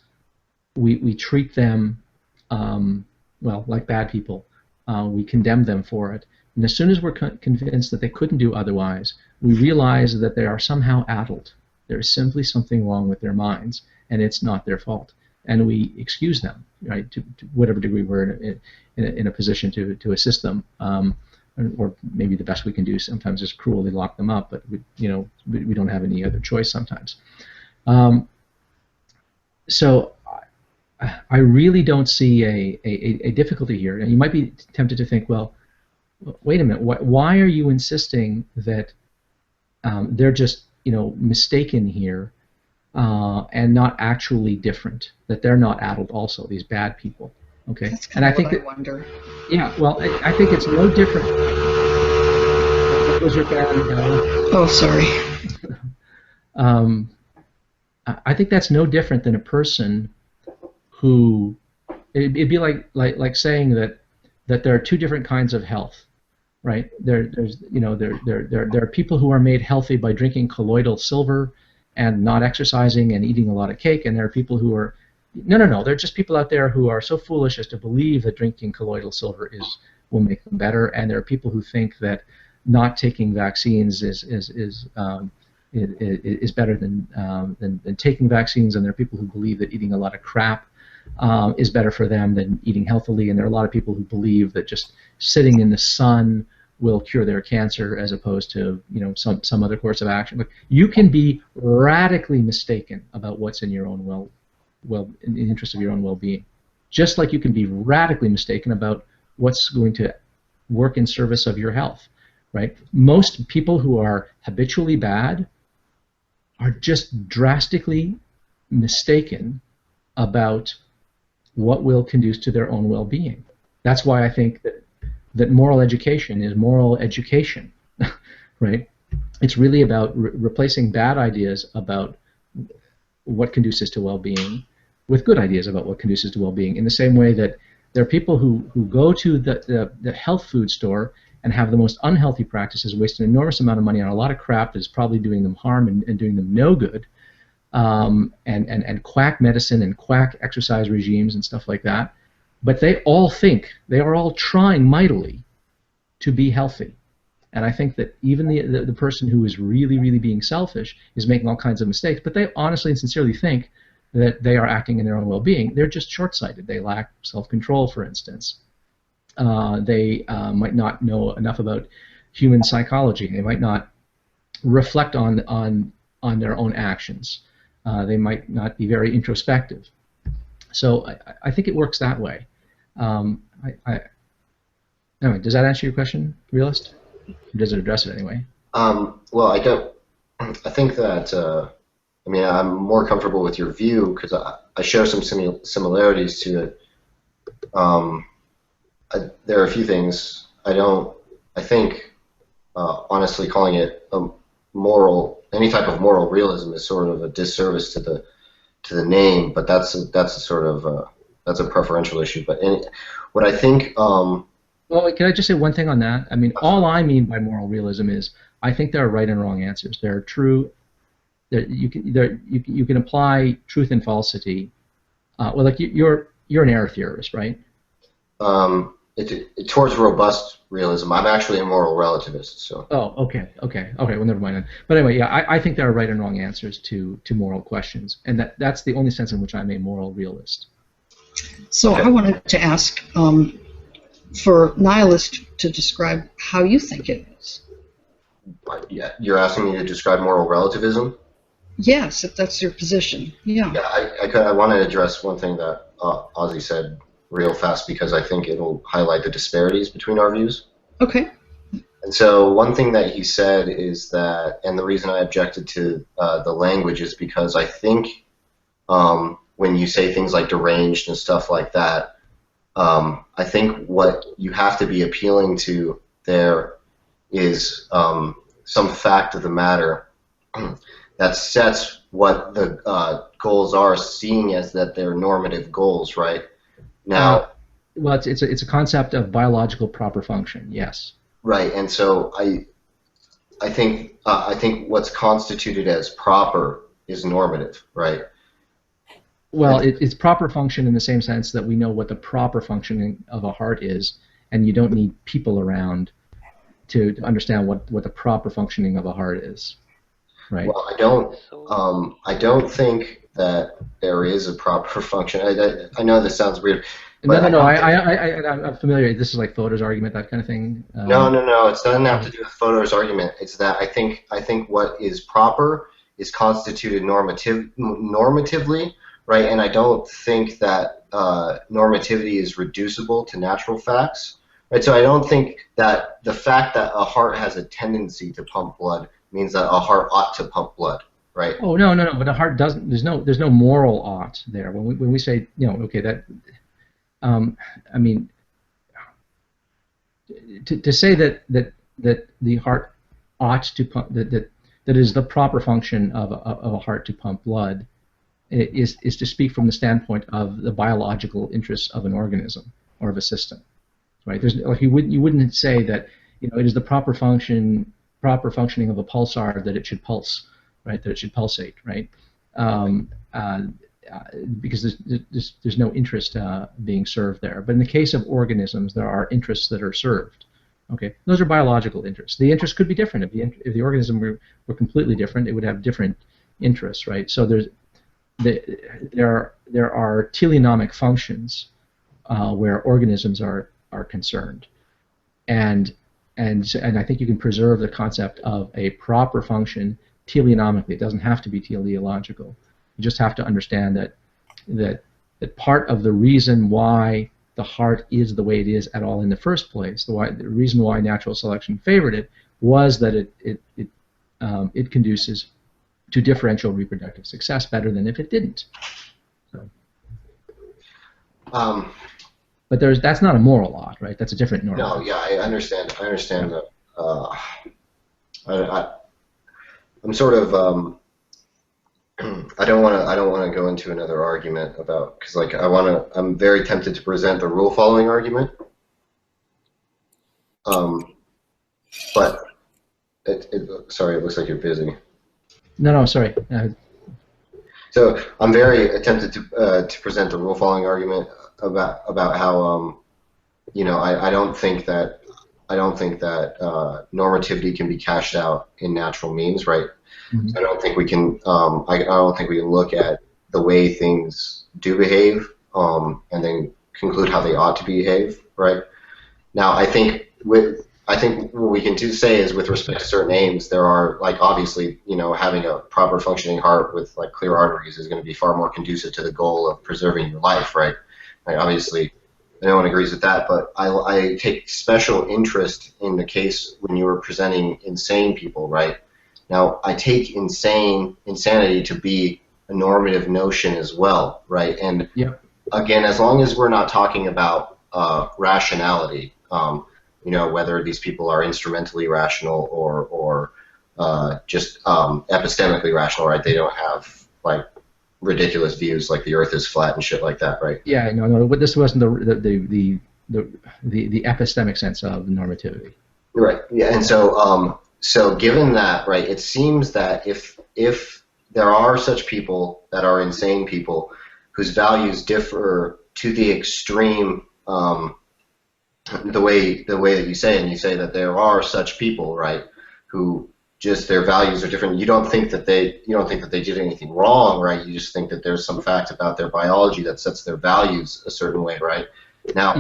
[SPEAKER 6] we treat them like bad people. We condemn them for it. And as soon as we're convinced that they couldn't do otherwise, we realize that they are somehow addled. There is simply something wrong with their minds, and it's not their fault. And we excuse them, right, to whatever degree we're in a position to assist them, or maybe the best we can do sometimes is cruelly lock them up, but we don't have any other choice sometimes. So I really don't see a difficulty here. And you might be tempted to think, well, wait a minute, why are you insisting that they're just mistaken here? And not actually different, that they're not addled also, these bad people. Okay,
[SPEAKER 1] that's
[SPEAKER 6] and I think that,
[SPEAKER 1] wonder.
[SPEAKER 6] Yeah, well, I think it's no different. What was your fan?
[SPEAKER 1] Oh, sorry.
[SPEAKER 6] I think that's no different than a person who it'd be like saying that there are two different kinds of health, right? There are people who are made healthy by drinking colloidal silver and not exercising and eating a lot of cake, and there are people who are no, there are just people out there who are so foolish as to believe that drinking colloidal silver will make them better, and there are people who think that not taking vaccines is better than taking vaccines, and there are people who believe that eating a lot of crap is better for them than eating healthily, and there are a lot of people who believe that just sitting in the sun will cure their cancer as opposed to some other course of action. But you can be radically mistaken about what's in your own in the interest of your own well-being, just like you can be radically mistaken about what's going to work in service of your health. Right? Most people who are habitually bad are just drastically mistaken about what will conduce to their own well-being. That's why I think that moral education is moral education, right? It's really about replacing bad ideas about what conduces to well-being with good ideas about what conduces to well-being, in the same way that there are people who go to the health food store and have the most unhealthy practices, waste an enormous amount of money on a lot of crap that is probably doing them harm and doing them no good, and quack medicine and quack exercise regimes and stuff like that. But they all think, they are all trying mightily to be healthy. And I think that even the person who is really, really being selfish is making all kinds of mistakes, but they honestly and sincerely think that they are acting in their own well-being. They're just short-sighted. They lack self-control, for instance. They might not know enough about human psychology. They might not reflect on their own actions. They might not be very introspective. So I think it works that way. Anyway, does that answer your question, Realist? Or does it address it anyway?
[SPEAKER 7] Well, I don't. I think that. I mean, I'm more comfortable with your view because I share some similarities to it. There are a few things I think, honestly, calling it a any type of moral realism is sort of a disservice to the name. But that's a sort of that's a preferential issue. But what I think.
[SPEAKER 6] Well, can I just say one thing on that? I mean, all I mean by moral realism is I think there are right and wrong answers. There are true. You can apply truth and falsity. Well, like you're an error theorist, right?
[SPEAKER 7] Towards robust realism. I'm actually a moral relativist. So. Oh,
[SPEAKER 6] okay. Well, never mind then. But anyway, yeah, I think there are right and wrong answers to moral questions, and that's the only sense in which I'm a moral realist.
[SPEAKER 1] So I wanted to ask for nihilist to describe how you think it is.
[SPEAKER 7] Yeah, you're asking me to describe moral relativism?
[SPEAKER 1] Yes, if that's your position. Yeah.
[SPEAKER 7] Yeah, I want to address one thing that Ozzy said real fast because I think it'll highlight the disparities between our views.
[SPEAKER 1] Okay.
[SPEAKER 7] And so one thing that he said is that, and the reason I objected to the language is because I think when you say things like deranged and stuff like that, I think what you have to be appealing to there is some fact of the matter that sets what the goals are, seeing as that they're normative goals, right? Now,
[SPEAKER 6] well, it's a concept of biological proper function, yes.
[SPEAKER 7] Right, and so I think what's constituted as proper is normative, right?
[SPEAKER 6] Well, it's proper function in the same sense that we know what the proper functioning of a heart is, and you don't need people around to understand what the proper functioning of a heart is, right?
[SPEAKER 7] Well, I don't think that there is a proper function. I know this sounds weird. But
[SPEAKER 6] no. I'm familiar. This is like Fodor's argument, that kind of thing.
[SPEAKER 7] No. It doesn't have to do with Fodor's argument. It's that I think what is proper is constituted normatively, right? And I don't think that normativity is reducible to natural facts, right? So I don't think that the fact that a heart has a tendency to pump blood means that a heart ought to pump blood, right?
[SPEAKER 6] Oh no. But a heart doesn't. There's no moral ought there. When we say okay that. I mean, to say that the heart ought to pump, that is the proper function of a heart to pump blood, is to speak from the standpoint of the biological interests of an organism or of a system, right? There's like you wouldn't say that it is the proper functioning of a pulsar that it should pulse, right? That it should pulsate, right? because there's no interest being served there. But in the case of organisms, there are interests that are served. Okay, those are biological interests. The interests could be different. If the organism were completely different, it would have different interests, right? So there are telenomic functions where organisms are concerned, and I think you can preserve the concept of a proper function telenomically. It doesn't have to be teleological. You just have to understand that part of the reason why the heart is the way it is at all in the first place, the reason why natural selection favored it, was that it conduces to differential reproductive success better than if it didn't. So. But that's not a moral law, right? That's a different norm.
[SPEAKER 7] No, yeah, I understand. I understand that. I'm sort of. I don't want to go into another argument about, because like I'm very tempted to present the rule following argument. But sorry, it looks like you're busy.
[SPEAKER 6] No, sorry.
[SPEAKER 7] So I'm very tempted to present the rule following argument about how I don't think that normativity can be cashed out in natural means, right? Mm-hmm. So I don't think we can. I don't think we can look at the way things do behave and then conclude how they ought to behave, right? Now, I think what we can say is, with respect to certain aims, there are, like, obviously, having a proper functioning heart with like clear arteries is going to be far more conducive to the goal of preserving your life, right? Obviously, no one agrees with that, but I take special interest in the case when you were presenting insane people, right? Now, I take insanity to be a normative notion as well, right? And again, as long as we're not talking about rationality, whether these people are instrumentally rational or just epistemically rational, right? They don't have like ridiculous views like the Earth is flat and shit like that, right?
[SPEAKER 6] Yeah, no. But this wasn't the epistemic sense of normativity.
[SPEAKER 7] Right. Yeah, and so given that, right, it seems that if there are such people that are insane people whose values differ to the extreme, the way that you say, and you say that there are such people, right, who just their values are different. You don't think that they did anything wrong, right? You just think that there's some fact about their biology that sets their values a certain way, right? Now,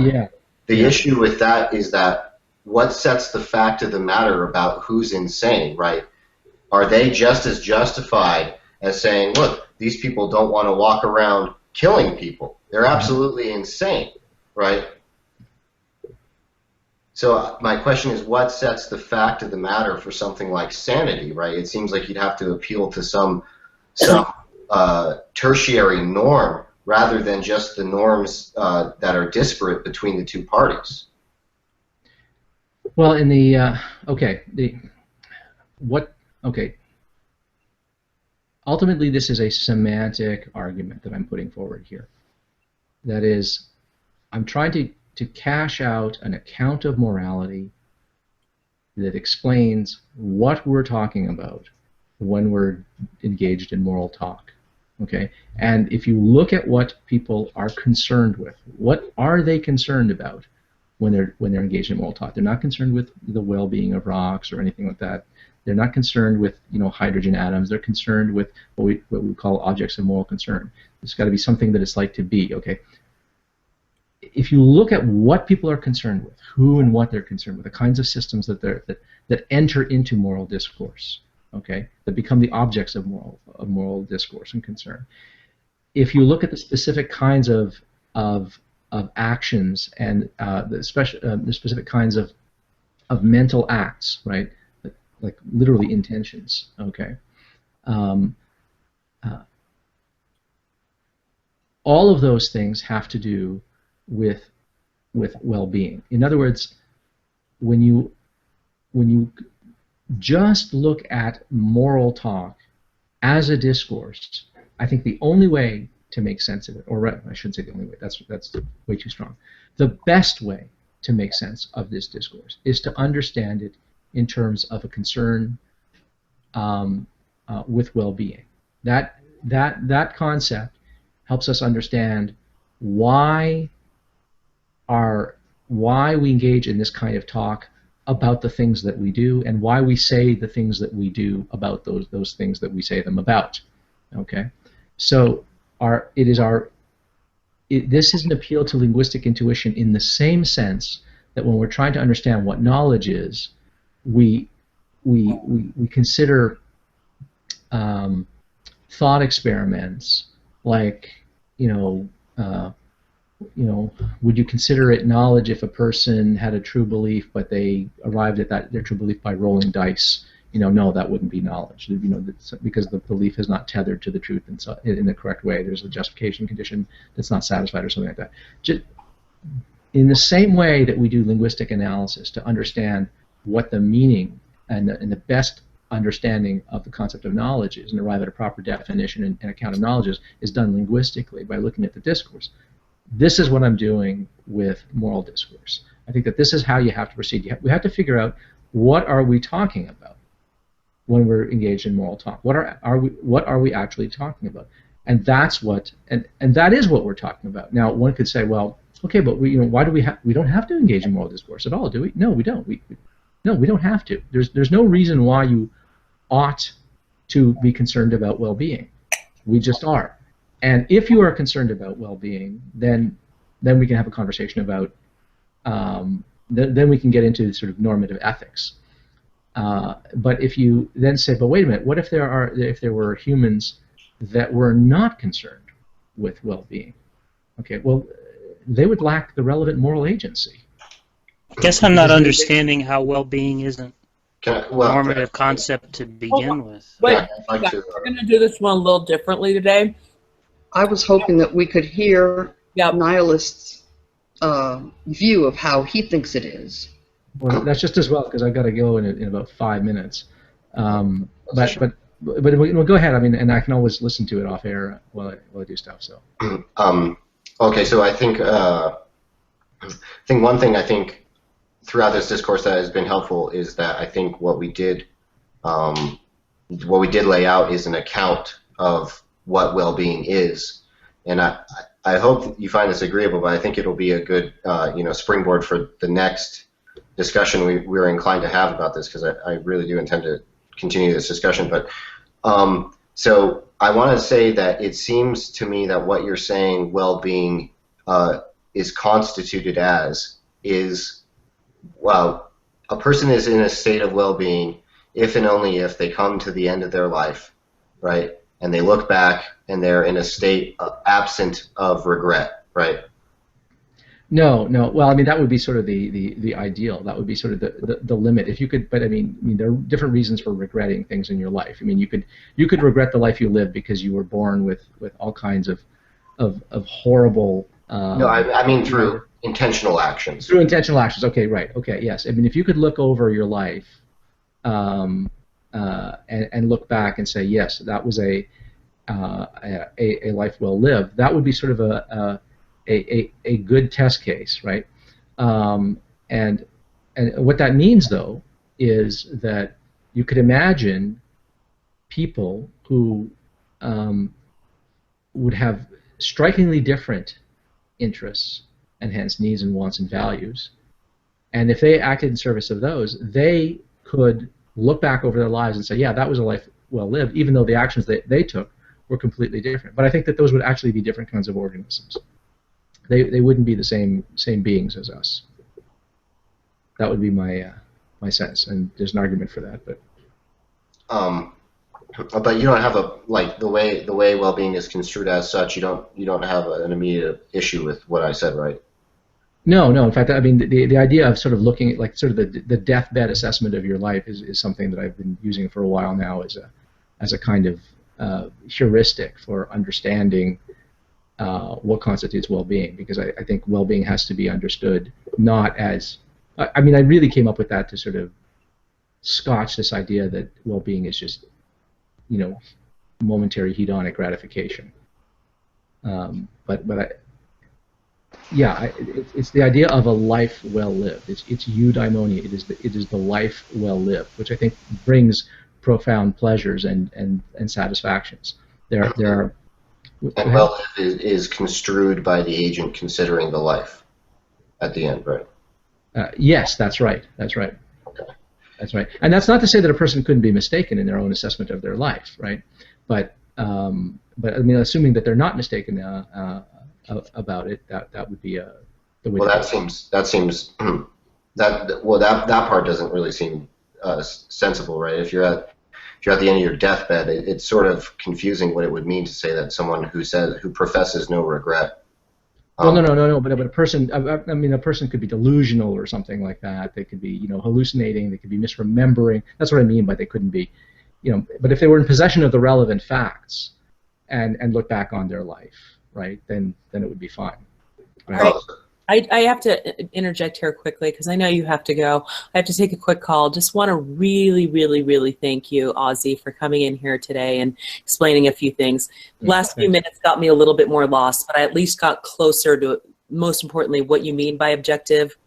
[SPEAKER 7] the issue with that is that what sets the fact of the matter about who's insane, right? Are they just as justified as saying, look, these people don't want to walk around killing people? They're absolutely insane, right? So my question is, what sets the fact of the matter for something like sanity, right? It seems like you'd have to appeal to some tertiary norm rather than just the norms that are disparate between the two parties.
[SPEAKER 6] Well, in the ultimately, this is a semantic argument that I'm putting forward here. That is, I'm trying to cash out an account of morality that explains what we're talking about when we're engaged in moral talk. Okay, and if you look at what people are concerned with, what are they concerned about when they're engaged in moral talk? They're not concerned with the well-being of rocks or anything like that. They're not concerned with hydrogen atoms. They're concerned with what we call objects of moral concern. It's got to be something that it's like to be. Okay. If you look at what people are concerned with, who and what they're concerned with, the kinds of systems that enter into moral discourse, okay, that become the objects of moral discourse and concern. If you look at the specific kinds of actions and the specific kinds of mental acts, right, like literally intentions, okay, all of those things have to do with well-being. In other words, when you just look at moral talk as a discourse, I think the only way to make sense of it, or I shouldn't say the only way, that's way too strong. The best way to make sense of this discourse is to understand it in terms of a concern with well-being. That concept helps us understand why we engage in this kind of talk about the things that we do, and why we say the things that we do about those things that we say them about. Okay, so this is an appeal to linguistic intuition in the same sense that when we're trying to understand what knowledge is, we consider thought experiments like, would you consider it knowledge if a person had a true belief, but they arrived at their true belief by rolling dice? No, that wouldn't be knowledge. Because the belief is not tethered to the truth in the correct way. There's a justification condition that's not satisfied, or something like that. Just in the same way that we do linguistic analysis to understand what the meaning and the best understanding of the concept of knowledge is, and arrive at a proper definition and account of knowledge is done linguistically by looking at the discourse. This is what I'm doing with moral discourse. I think that this is how you have to proceed. We have to figure out, what are we talking about when we're engaged in moral talk? What are we actually talking about? And that's and that is what we're talking about. Now, one could say, well, okay, but why do we don't have to engage in moral discourse at all, do we? No, we don't. No, we don't have to. There's no reason why you ought to be concerned about well-being. We just are. And if you are concerned about well-being, then we can have a conversation about, then we can get into sort of normative ethics. But if you then say, but wait a minute, what if there were humans that were not concerned with well-being? Okay, well, they would lack the relevant moral agency.
[SPEAKER 8] I guess I'm not understanding how well-being isn't a normative concept to begin with.
[SPEAKER 2] Wait, we're going to do this one a little differently today.
[SPEAKER 1] I was hoping that we could hear Nihilist's view of how he thinks it is.
[SPEAKER 6] Well, that's just as well, because I've got to go in about 5 minutes. But we'll go ahead. I mean, and I can always listen to it off air while I do stuff. So.
[SPEAKER 7] Okay, so I think one thing throughout this discourse that has been helpful is that I think what we did lay out is an account of what well-being is, and I hope you find this agreeable. But I think it'll be a good springboard for the next discussion we're inclined to have about this, because I really do intend to continue this discussion. But so I want to say that it seems to me that what you're saying well-being is constituted as is, well, a person is in a state of well-being if and only if they come to the end of their life, right? And they look back and they're in a state absent of regret, right?
[SPEAKER 6] No. Well, I mean, that would be sort of the ideal. That would be sort of the limit. If you could, but I mean, there are different reasons for regretting things in your life. I mean, you could regret the life you lived because you were born with all kinds of horrible.
[SPEAKER 7] No, I mean through intentional actions.
[SPEAKER 6] Through intentional actions. Okay, right. Okay, yes. I mean, if you could look over your life, and look back and say, yes, that was a life well lived, that would be sort of a good test case, right? And what that means, though, is that you could imagine people who would have strikingly different interests and hence needs and wants and values, and if they acted in service of those, they could look back over their lives and say, yeah, that was a life well lived, even though the actions that they took were completely different. But I think that those would actually be different kinds of organisms. They wouldn't be the same beings as us. That would be my sense, and there's an argument for that.
[SPEAKER 7] But you don't have the way well-being is construed as such. You don't have an immediate issue with what I said, right?
[SPEAKER 6] No. In fact, I mean, the idea of sort of looking at like sort of the deathbed assessment of your life is something that I've been using for a while now as a kind of heuristic for understanding what constitutes well-being, because I think well-being has to be understood not as, I mean, I really came up with that to sort of scotch this idea that well-being is just, momentary hedonic gratification. It's the idea of a life well lived. It's eudaimonia. It is the life well lived, which I think brings profound pleasures and satisfactions. There
[SPEAKER 7] And relative is construed by the agent considering the life at the end, right?
[SPEAKER 6] Yes, that's right. That's right.
[SPEAKER 7] Okay.
[SPEAKER 6] That's right. And that's not to say that a person couldn't be mistaken in their own assessment of their life, right? But I mean, assuming that they're not mistaken about it, that would be the way.
[SPEAKER 7] Well, that seems that part doesn't really seem sensible, right? If you're at the end of your deathbed, it's sort of confusing what it would mean to say that someone who professes no regret.
[SPEAKER 6] Well, no. But a person, I mean, a person could be delusional or something like that. They could be, hallucinating. They could be misremembering. That's what I mean by they couldn't be, But if they were in possession of the relevant facts, and look back on their life, right, then it would be fine. Right?
[SPEAKER 2] I have to interject here quickly because I know you have to go. I have to take a quick call. Just want to really, really, really thank you, Ozzy, for coming in here today and explaining a few things. Last few minutes got me a little bit more lost, but I at least got closer to, most importantly, what you mean by objective.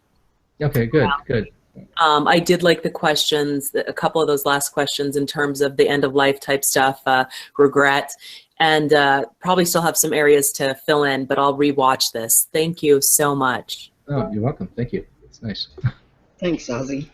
[SPEAKER 6] Okay, good, good.
[SPEAKER 2] I did like the questions, a couple of those last questions in terms of the end of life type stuff, regret. And probably still have some areas to fill in, but I'll rewatch this. Thank you so much.
[SPEAKER 6] Oh, you're welcome. Thank you. It's nice.
[SPEAKER 1] Thanks, Ozzy.